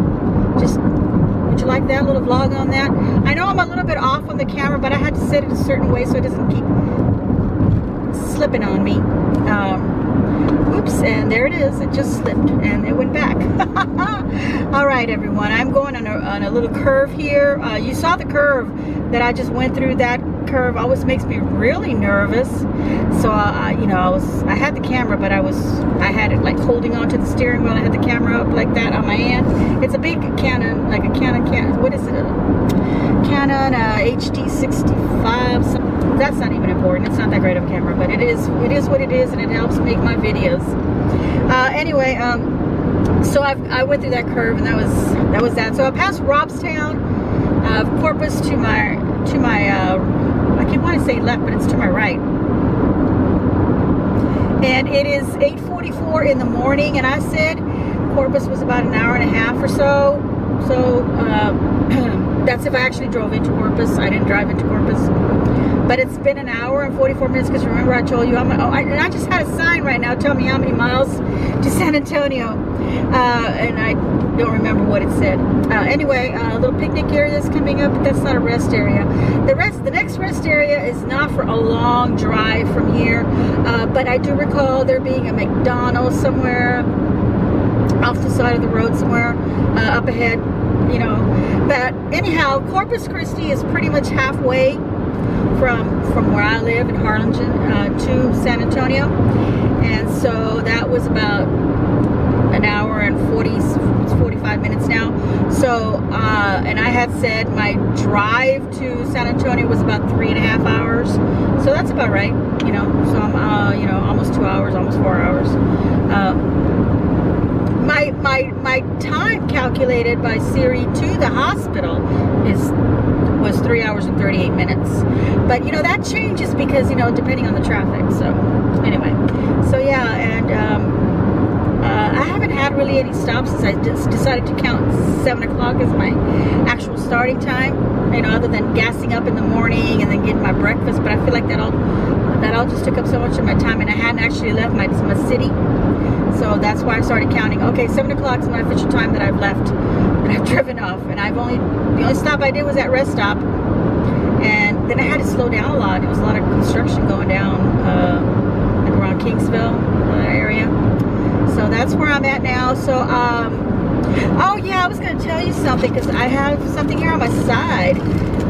Speaker 1: just, would you like that little vlog on that? I know I'm a little bit off on the camera, but I had to set it a certain way so it doesn't keep slipping on me. Oops, and there it is. It just slipped and it went back. All right, everyone, I'm going on a little curve here. You saw the curve that I just went through. That curve always makes me really nervous. So you know, I had the camera, but I had it like holding onto the steering wheel. I had the camera up like that on my hand. It's a big Canon, like a Canon. What is it? Canon HD 65. That's not even important. It's not that great of a camera, but it is what it is, and it helps make my videos. Anyway, so I went through that curve, and that was that. So I passed Robstown, Corpus to my I keep wanting to say left, but it's to my right. And it is 8:44 in the morning, and I said Corpus was about an hour and a half or so. So That's if I actually drove into Corpus. I didn't drive into Corpus. But it's been an hour and 44 minutes because remember I told you, and I just had a sign right now telling me how many miles to San Antonio. And I don't remember what it said. Anyway, a little picnic area is coming up, but that's not a rest area. The next rest area is not for a long drive from here. But I do recall there being a McDonald's somewhere off the side of the road somewhere up ahead, you know. But anyhow, Corpus Christi is pretty much halfway from where I live in Harlingen to San Antonio, and so that was about an hour and 45 minutes now. So and I had said my drive to San Antonio was about 3.5 hours, so that's about right, you know. So I'm you know, almost 2 hours, almost 4 hours. My time calculated by Siri to the hospital was 3 hours and 38 minutes, but you know that changes because, you know, depending on the traffic. So anyway, so yeah, and I haven't had really any stops since I just decided to count 7 o'clock as my actual starting time, you know, other than gassing up in the morning and then getting my breakfast. But I feel like that all just took up so much of my time, and I hadn't actually left my city. So that's why I started counting. Okay, 7 o'clock is my official time that I've left, and I've driven off. And the only stop I did was that rest stop. And then I had to slow down a lot. There was a lot of construction going down, like around Kingsville area. So that's where I'm at now. So, oh yeah, I was going to tell you something, because I have something here on my side.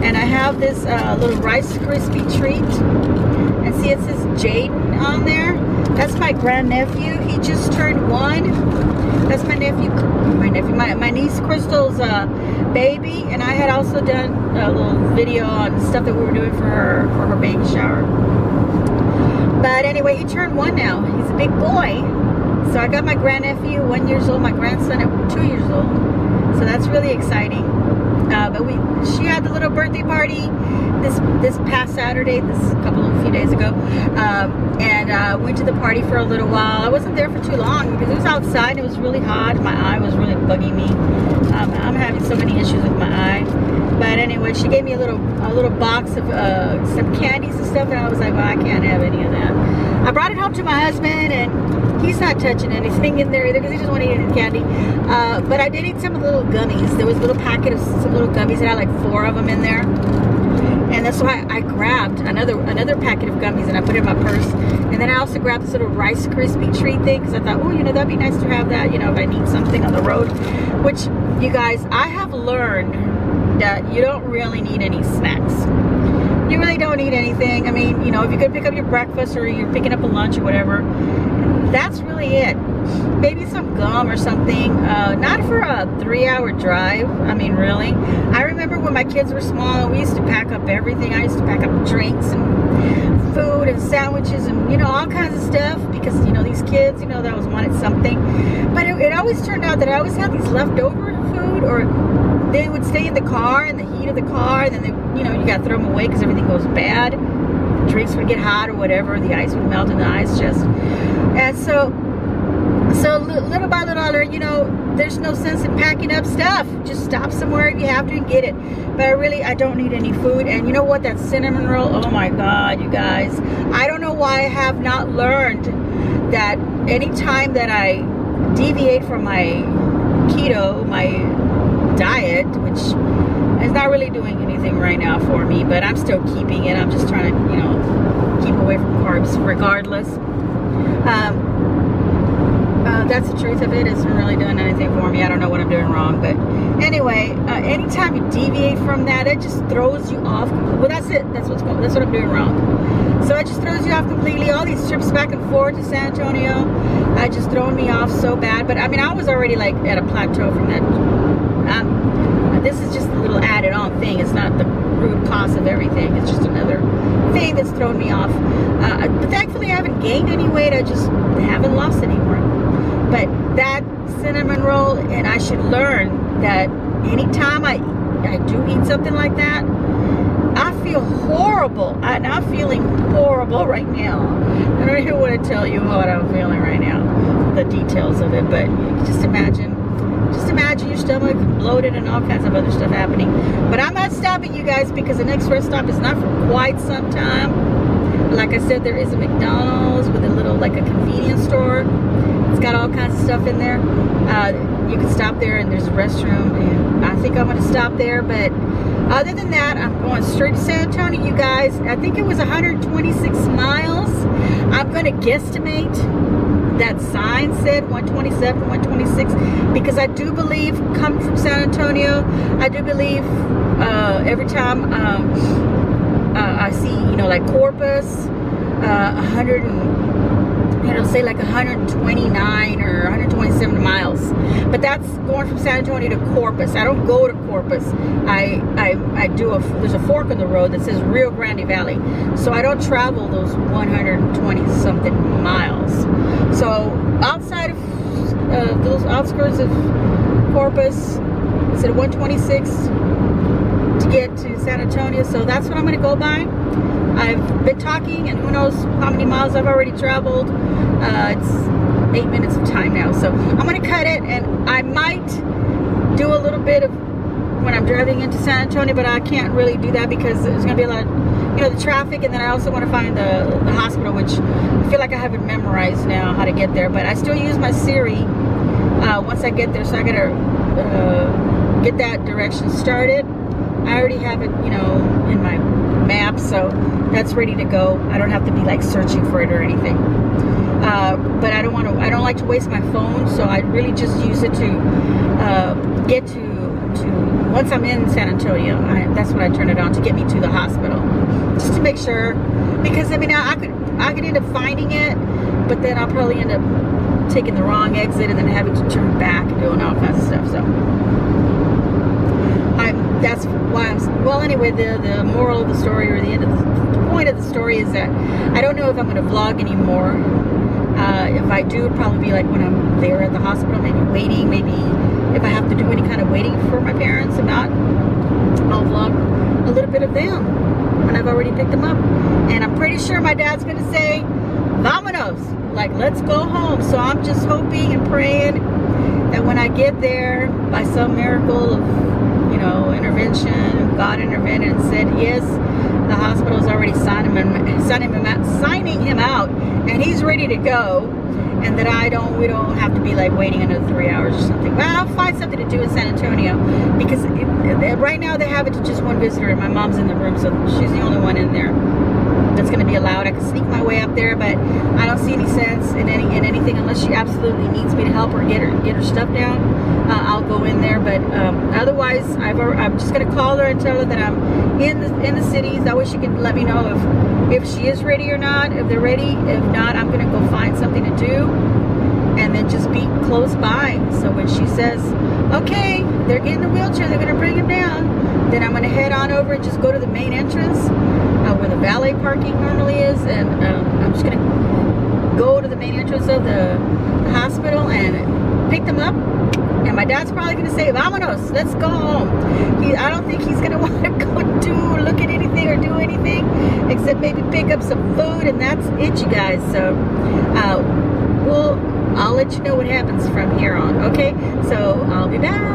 Speaker 1: And I have this little Rice Krispie treat. And see, it says Jaden on there. That's my grandnephew. He just turned 1. That's my niece Crystal's baby. And I had also done a little video on stuff that we were doing for her baby shower. But anyway, he turned 1 now. He's a big boy. So I got my grandnephew 1 year old, my grandson at 2 years old. So that's really exciting. But she had the little birthday party this past Saturday, a few days ago, and went to the party for a little while. I wasn't there for too long because it was outside and it was really hot. My eye was really bugging me. I'm having so many issues with my eye. But anyway, she gave me a little box of some candies and stuff, and I was like, well, I can't have any of that. I brought it home to my husband, and he's not touching anything in there either because he just wanted to eat any candy. But I did eat some of the little gummies. There was a little packet of some little gummies that had like 4 of them in there. And that's why I grabbed another packet of gummies and I put it in my purse. And then I also grabbed this little Rice Krispie treat thing because I thought, oh, you know, that'd be nice to have that, you know, if I need something on the road. Which, you guys, I have learned that you don't really need any snacks. You really don't need anything. I mean, you know, if you could pick up your breakfast or you're picking up a lunch or whatever, that's really it. Maybe some gum or something. Not for a 3-hour drive. I mean, really. I remember when my kids were small, we used to pack up everything. I used to pack up drinks and food and sandwiches and, you know, all kinds of stuff because, you know, these kids, you know, they always wanted something. But it always turned out that I always had these leftover food, or they would stay in the car in the heat of the car, and then they, you know, you got to throw them away because everything goes bad. The drinks would get hot or whatever. The ice would melt in the ice chest. And so little by little, I learned, you know, there's no sense in packing up stuff. Just stop somewhere if you have to and get it. But I don't need any food. And you know what? That cinnamon roll, oh my God, you guys. I don't know why I have not learned that any time that I deviate from my keto, my diet, which is not really doing anything right now for me, but I'm still keeping it. I'm just trying to, you know, keep away from carbs regardless. That's the truth of it. It isn't really doing anything for me. I don't know what I'm doing wrong, but anyway, anytime you deviate from that, it just throws you off. Well, that's it. That's what I'm doing wrong. So it just throws you off completely. All these trips back and forth to San Antonio, just throwing me off so bad. But I mean, I was already like at a plateau from that. This is just a little added on thing. It's not the root cause of everything. It's just another thing that's thrown me off. But thankfully, I haven't gained any weight. I just haven't lost any more. But that cinnamon roll, and I should learn that anytime I do eat something like that, I feel horrible. I'm feeling horrible right now. I don't even want to tell you what I'm feeling right now, the details of it. But just imagine you're stomach bloated and all kinds of other stuff happening. But I'm not stopping, you guys, because the next rest stop is not for quite some time. Like I said, there is a McDonald's with a little, like a convenience store. It's got all kinds of stuff in there. You can stop there, and there's a restroom, and I think I'm going to stop there. But other than that, I'm going straight to San Antonio, you guys. I think it was 126 miles. I'm going to guesstimate that sign said 127, 126, because I do believe, coming from San Antonio, I do believe every time I see, you know, like Corpus, 100 and, you know, say like 129 or 127 miles, but that's going from San Antonio to Corpus. I don't go to Corpus. I do there's a fork in the road that says Rio Grande Valley, so I don't travel those 120 something miles. So outside of those outskirts of Corpus, it's at 126 to get to San Antonio. So that's what I'm going to go by. I've been talking, and who knows how many miles I've already traveled. It's 8 minutes of time now, so I'm going to cut it, and I might do a little bit of when I'm driving into San Antonio, but I can't really do that because there's going to be a lot of, you know, the traffic, and then I also want to find the hospital, which I feel like I have it memorized now how to get there. But I still use my Siri once I get there, so I got to get that direction started. I already have it, you know, in my map, so that's ready to go. I don't have to be like searching for it or anything. But I don't like to waste my phone, so I really just use it to get to once I'm in San Antonio. That's when I turn it on, to get me to the hospital, just to make sure, because I mean, I could end up finding it, but then I'll probably end up taking the wrong exit and then having to turn back and doing all kinds of stuff. So that's why well, anyway, the moral of the story, or the end of the point of the story, is that I don't know if I'm going to vlog anymore. If I do, it'd probably be like when I'm there at the hospital, maybe waiting, maybe if I have to do any kind of waiting for my parents. If not, I'll vlog a little bit of them when I've already picked them up. And I'm pretty sure my dad's going to say, "Vámonos," like, let's go home. So I'm just hoping and praying that when I get there, by some miracle of, you know, intervention, God intervened and said yes, the hospital's already signing him out, and he's ready to go, and that we don't have to be like waiting another 3 hours or something. Well, I'll find something to do in San Antonio, because right now they have it to just one visitor, and my mom's in the room, so she's the only one in there that's going to be allowed. I can sneak my way up there, but I don't see any sense in anything unless she absolutely needs me to help her get her stuff down. I'll go in there, but otherwise, I'm just going to call her and tell her that I'm in the cities. That way she can let me know if she is ready or not. If they're ready, if not, I'm going to go find something to do, and then just be close by. So when she says, okay, they're getting the wheelchair, they're going to bring him down, then I'm going to head on over and just go to the main entrance where the valet parking normally is, and I'm just going to go to the main entrance of the hospital and pick them up. And my dad's probably going to say, "Vámonos, let's go home." I don't think he's going to want to go look at anything or do anything except maybe pick up some food, and that's it, you guys. So I'll let you know what happens from here on. Okay, so I'll be back.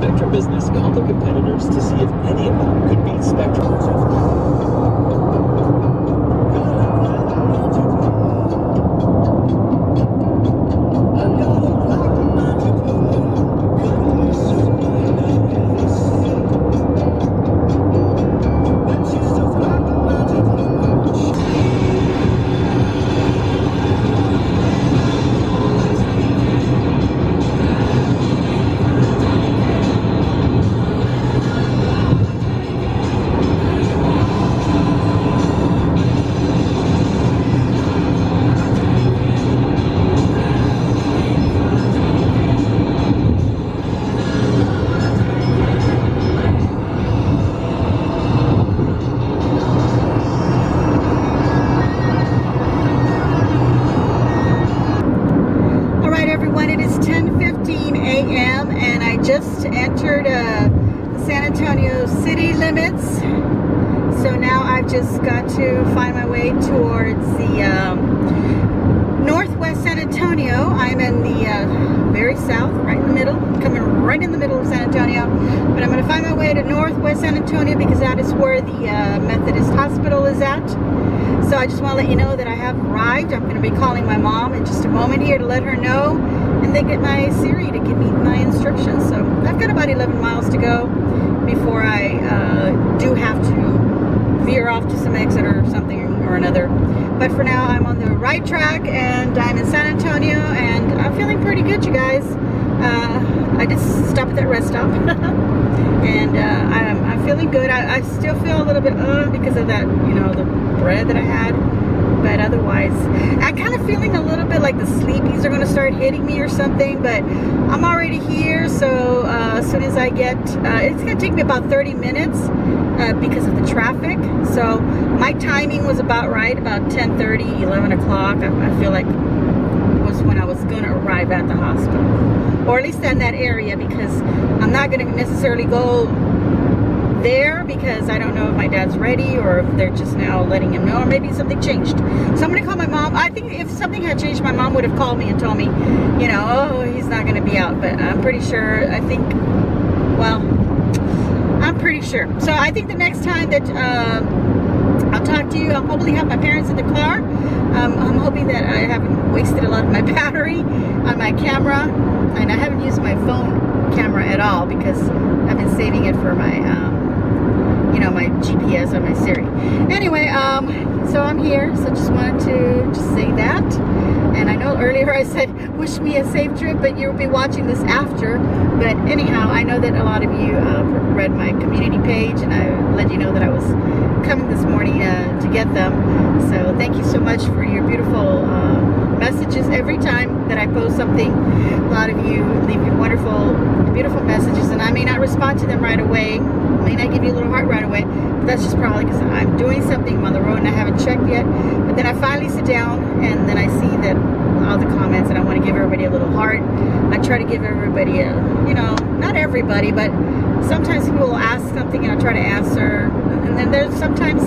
Speaker 3: Spectrum Business called their competitors to see if any of them could beat Spectrum.
Speaker 1: Just entered San Antonio city limits, so now I've just got to find my way towards the northwest San Antonio. I'm in the very south, right in the middle, coming right in the middle of San Antonio, but I'm going to find my way to northwest San Antonio because that is where the Methodist Hospital is at. So I just want to let you know that I have arrived. I'm going to be calling my mom in just a moment here to let her know, and then get my Siri to give me my instructions. So I've got about 11 miles to go before I do have to veer off to some exit or something or another. But for now, I'm on the right track, and I'm in San Antonio, and I'm feeling pretty good, you guys. I just stopped at that rest stop, and I'm feeling good. I still feel a little bit because of that, you know, the bread that I had. But otherwise, I'm kind of feeling a little bit like the sleepies are going to start hitting me or something. But I'm already here, so as soon as I get, it's going to take me about 30 minutes because of the traffic. So my timing was about right, about 10:30, 11 o'clock. I feel like was when I was going to arrive at the hospital, or at least in that area, because I'm not going to necessarily go there because I don't know if my dad's ready or if they're just now letting him know, or maybe something changed. So I'm going to call my mom. I think if something had changed, my mom would have called me and told me, you know, oh, he's not going to be out. But I'm pretty sure, I think, well, I'm pretty sure. So I think the next time that I'll talk to you, I'll probably have my parents in the car. I'm hoping that I haven't wasted a lot of my battery on my camera, and I haven't used my phone camera at all because I've been saving it for my you know, my GPS on my Siri. Anyway, so I'm here, so just wanted to just say that. And I know earlier I said wish me a safe trip, but you'll be watching this after. But anyhow, I know that a lot of you read my community page, and I let you know that I was coming this morning to get them. So thank you so much for your beautiful messages every time that I post something. A lot of you leave your wonderful, beautiful messages, and I may not respond to them right away. I may not give you a little heart right away, but that's just probably because I'm doing something. I'm on the road and I haven't checked yet. But then I finally sit down, and then I see that all the comments, and I want to give everybody a little heart. I try to give everybody a, you know, not everybody, but sometimes people will ask something and I try to answer. And then there's sometimes,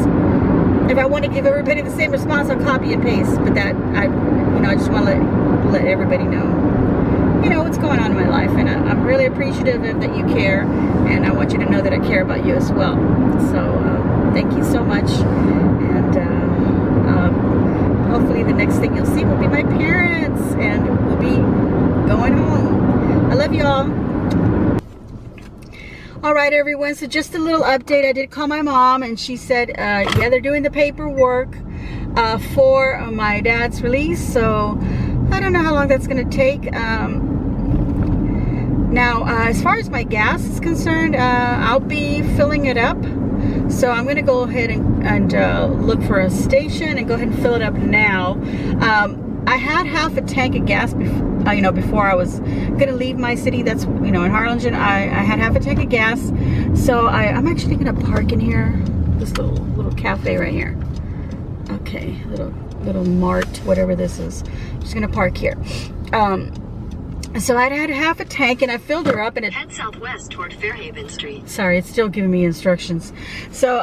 Speaker 1: if I want to give everybody the same response, I'll copy and paste. But that, I just want to let everybody know, you know, what's going on in my life. And I'm really appreciative of that you care, and I want you to know that I care about you as well. So thank you so much, and hopefully the next thing you'll see will be my parents, and we'll be going home. I love you all. All right, everyone, so just a little update. I did call my mom, and she said, yeah, they're doing the paperwork for my dad's release. So I don't know how long that's going to take. Now, as far as my gas is concerned, I'll be filling it up. So I'm going to go ahead and look for a station and go ahead and fill it up now. I had half a tank of gas before I was going to leave my city. That's, you know, in Harlingen. I had half a tank of gas. So I'm actually going to park in here. This little cafe right here. Okay, little mart, whatever this is. I'm just going to park here. So I had half a tank, and I filled her up, and
Speaker 4: head southwest toward Fairhaven Street.
Speaker 1: Sorry, it's still giving me instructions. So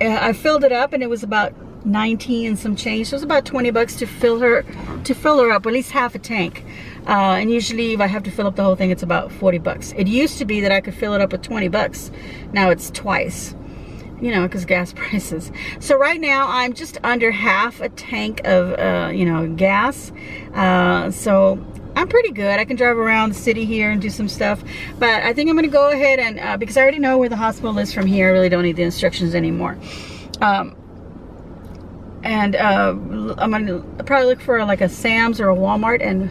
Speaker 1: I filled it up, and it was about 19 and some change. So it was about $20 to fill her up, at least half a tank. And usually if I have to fill up the whole thing, it's about 40 bucks. It used to be that I could fill it up with 20 bucks. Now it's twice, you know, because gas prices. So right now I'm just under half a tank of, you know, gas. So I'm pretty good. I can drive around the city here and do some stuff. But I think I'm going to go ahead and, because I already know where the hospital is from here, I really don't need the instructions anymore. I'm going to probably look for like a Sam's or a Walmart and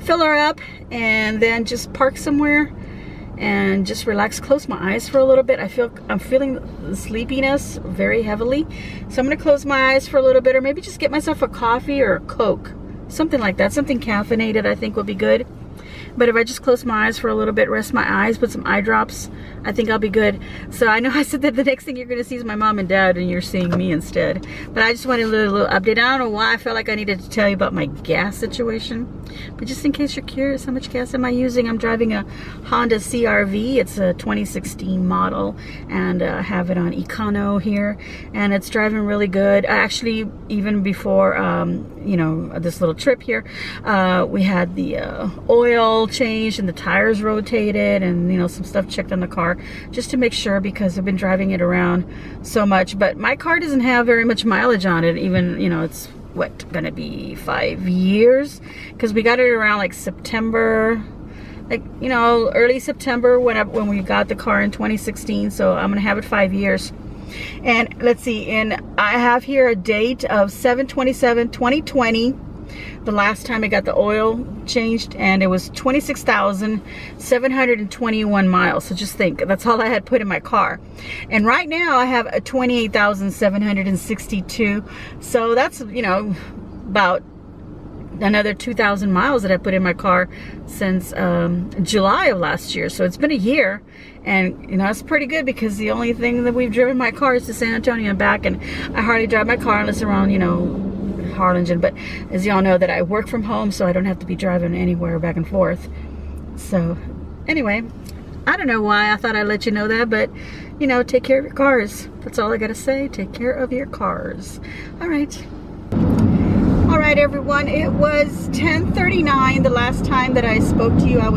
Speaker 1: fill her up, and then just park somewhere and just relax, close my eyes for a little bit. I'm feeling the sleepiness very heavily, so I'm gonna close my eyes for a little bit, or maybe just get myself a coffee or a Coke, something like that, something caffeinated I think would be good. But if I just close my eyes for a little bit, rest my eyes, put some eye drops, I think I'll be good. So I know I said that the next thing you're going to see is my mom and dad, and you're seeing me instead. But I just wanted a little update. I don't know why I felt like I needed to tell you about my gas situation. But just in case you're curious, how much gas am I using? I'm driving a Honda CR-V. It's a 2016 model, and I have it on Econo here. And it's driving really good. Actually, even before, you know, this little trip here, we had the oil changed and the tires rotated, and you know, some stuff checked on the car just to make sure, because I've been driving it around so much. But my car doesn't have very much mileage on it. Even, you know, it's what, gonna be 5 years, because we got it around like September, like, you know, early September when we got the car in 2016. So I'm gonna have it 5 years. And let's see, and I have here a date of 7/27/2020, the last time I got the oil changed, and it was 26,721 miles. So just think, that's all I had put in my car. And right now I have a 28,762. So that's, you know, about another 2,000 miles that I put in my car since July of last year. So it's been a year, and you know, it's pretty good, because the only thing that we've driven my car is to San Antonio and back, and I hardly drive my car unless around, you know, Harlingen. But as y'all know, that I work from home, so I don't have to be driving anywhere back and forth. So anyway, I don't know why I thought I'd let you know that, but you know, take care of your cars. That's all I gotta say. Take care of your cars. All right. All right, everyone, it was 10:39 the last time that I spoke to you. I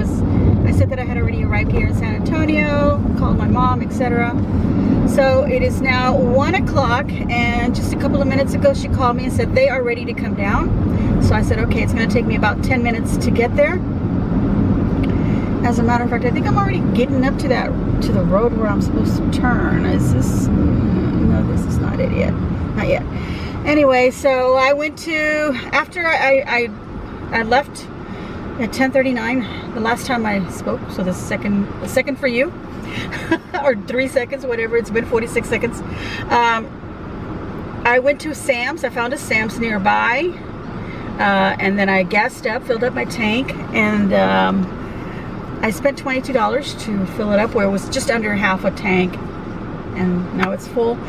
Speaker 1: said that I had already arrived here in San Antonio, called my mom, etc. So it is now 1 o'clock, and just a couple of minutes ago she called me and said they are ready to come down. So I said, okay, it's going to take me about 10 minutes to get there. As a matter of fact, I think I'm already getting up to the road where I'm supposed to turn. Is this? No, this is not it yet. Not yet. Anyway, so I went to, after I left at 10:39 the last time I spoke, so the second for you, or 3 seconds, whatever, it's been 46 seconds. I went to Sam's. I found a Sam's nearby, and then I gassed up, filled up my tank, and I spent $22 to fill it up, where it was just under half a tank, and now it's full.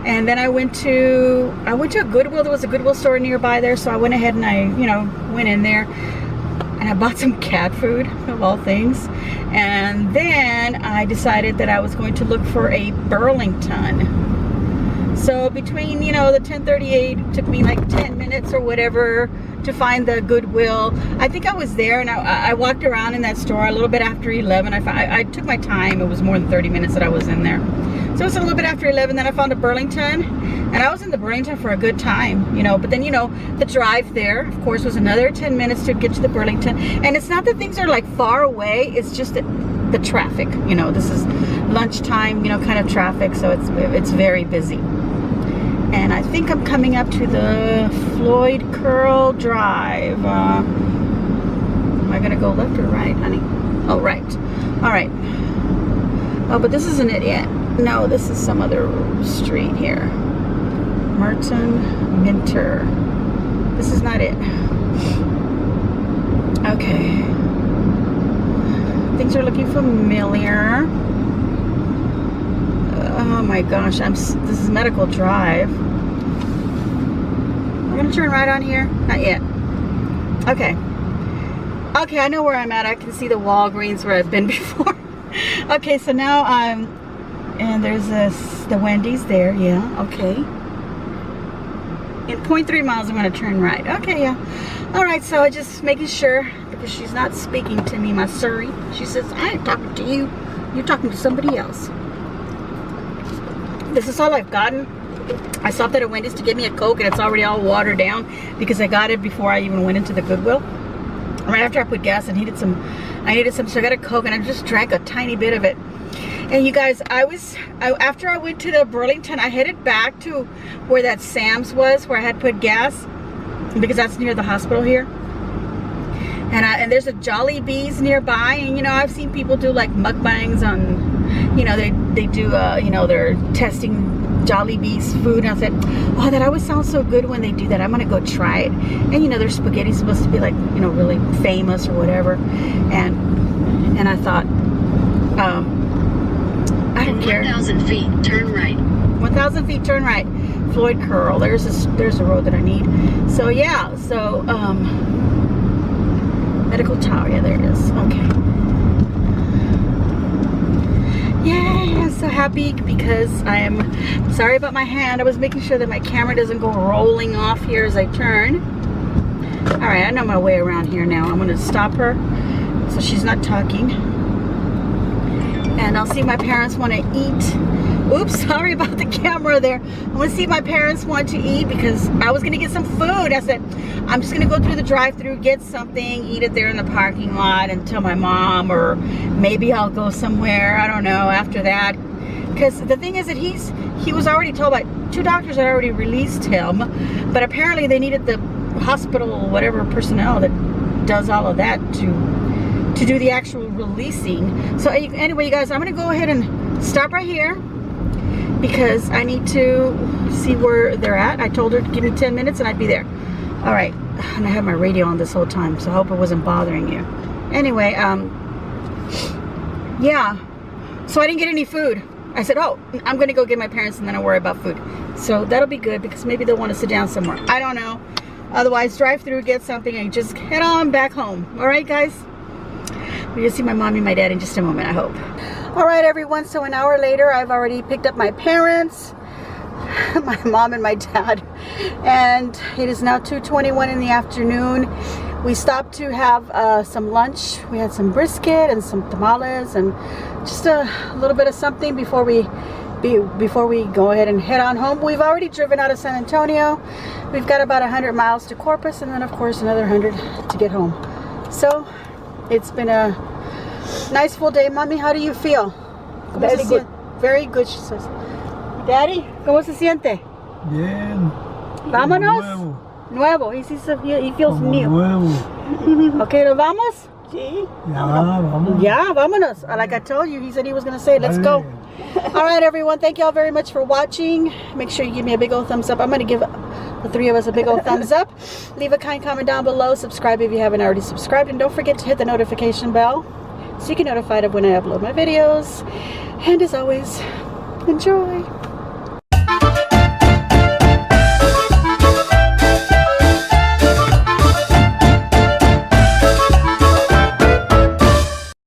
Speaker 1: And then I went to a Goodwill. There was a Goodwill store nearby there, so I went ahead and I, you know, went in there and I bought some cat food, of all things. And then I decided that I was going to look for a Burlington. So between, you know, the 10:38, it took me like 10 minutes or whatever to find the Goodwill. I think I was there, and I walked around in that store a little bit after 11. I took my time. It was more than 30 minutes that I was in there. So it's a little bit after 11, then I found a Burlington, and I was in the Burlington for a good time, you know. But then, you know, the drive there, of course, was another 10 minutes to get to the Burlington. And it's not that things are like far away, it's just that the traffic, you know, this is lunchtime, you know, kind of traffic, so it's very busy. And I think I'm coming up to the Floyd Curl Drive. Am I gonna go left or right, honey? Oh, right. All right. Oh, but this isn't it yet. No, this is some other street here. Merton Minter. This is not it. Okay. Things are looking familiar. Oh my gosh, this is Medical Drive. I'm gonna turn right on here. Not yet. Okay. Okay, I know where I'm at. I can see the Walgreens where I've been before. Okay, so now and there's the Wendy's there. Yeah, okay. In 0.3 miles, I'm gonna turn right. Okay, yeah. All right, so I just making sure, because she's not speaking to me, my Surrey. She says, I ain't talking to you. You're talking to somebody else. This is all I've gotten. I stopped at a Wendy's to get me a Coke, and it's already all watered down because I got it before I even went into the Goodwill. Right after I put gas and needed some, so I got a Coke, and I just drank a tiny bit of it. And you guys, after I went to the Burlington, I headed back to where that Sam's was, where I had put gas, because that's near the hospital here. And there's a Jolly Bees nearby, and you know, I've seen people do like mukbangs on, you know, they do, you know, they're testing Jolly Bees food, and I said, oh, that always sounds so good when they do that. I'm gonna go try it. And you know, their spaghetti's supposed to be like, you know, really famous or whatever. And I thought, I don't care.
Speaker 4: 1,000 feet, turn right.
Speaker 1: 1,000 feet, turn right. Floyd Curl. There's a road that I need. So yeah, so medical tower. Yeah, there it is. Okay. Yeah, I'm so happy because I am sorry about my hand. I was making sure that my camera doesn't go rolling off here as I turn. All right, I know my way around here now. I'm gonna stop her so she's not talking. And I'll see if my parents want to eat. Oops, sorry about the camera there. I'm gonna see if my parents want to eat because I was gonna get some food. I said, I'm just gonna go through the drive-thru, get something, eat it there in the parking lot and tell my mom, or maybe I'll go somewhere, I don't know, after that. Because the thing is that he was already told by 2 doctors had already released him, but apparently they needed the hospital, whatever personnel that does all of that to do the actual releasing. So anyway, you guys, I'm gonna go ahead and stop right here because I need to see where they're at. I told her to give me 10 minutes and I'd be there. All right, and I have my radio on this whole time, so I hope it wasn't bothering you. Anyway, yeah, so I didn't get any food. I said, oh, I'm gonna go get my parents and then I'll worry about food. So that'll be good because maybe they'll want to sit down somewhere. I don't know. Otherwise, drive through, get something, and just head on back home. All right, guys? You'll see my mom and my dad in just a moment, I hope. All right, everyone, so an hour later, I've already picked up my parents, my mom and my dad, and it is now 2:21 in the afternoon. We stopped to have some lunch. We had some brisket and some tamales and just a little bit of something before we go ahead and head on home. We've already driven out of San Antonio. We've got about 100 miles to Corpus, and then of course another 100 to get home. So it's been a nice full day. Mommy, how do you feel? Very good. Very good, she says. Daddy, ¿cómo se siente?
Speaker 5: Bien.
Speaker 1: Vámonos.
Speaker 5: Nuevo.
Speaker 1: Nuevo. He feels
Speaker 5: Como
Speaker 1: new.
Speaker 5: nuevo.
Speaker 1: Okay, ¿nos vamos?
Speaker 5: Ya, vamos.
Speaker 1: Yeah, vámonos. Like I told you, he said he was going to say, let's go. All right, everyone. Thank you all very much for watching. Make sure you give me a big old thumbs up. I'm going to give the 3 of us a big old thumbs up. Leave a kind comment down below. Subscribe if you haven't already subscribed. And don't forget to hit the notification bell so you can get notified of when I upload my videos. And as always, enjoy.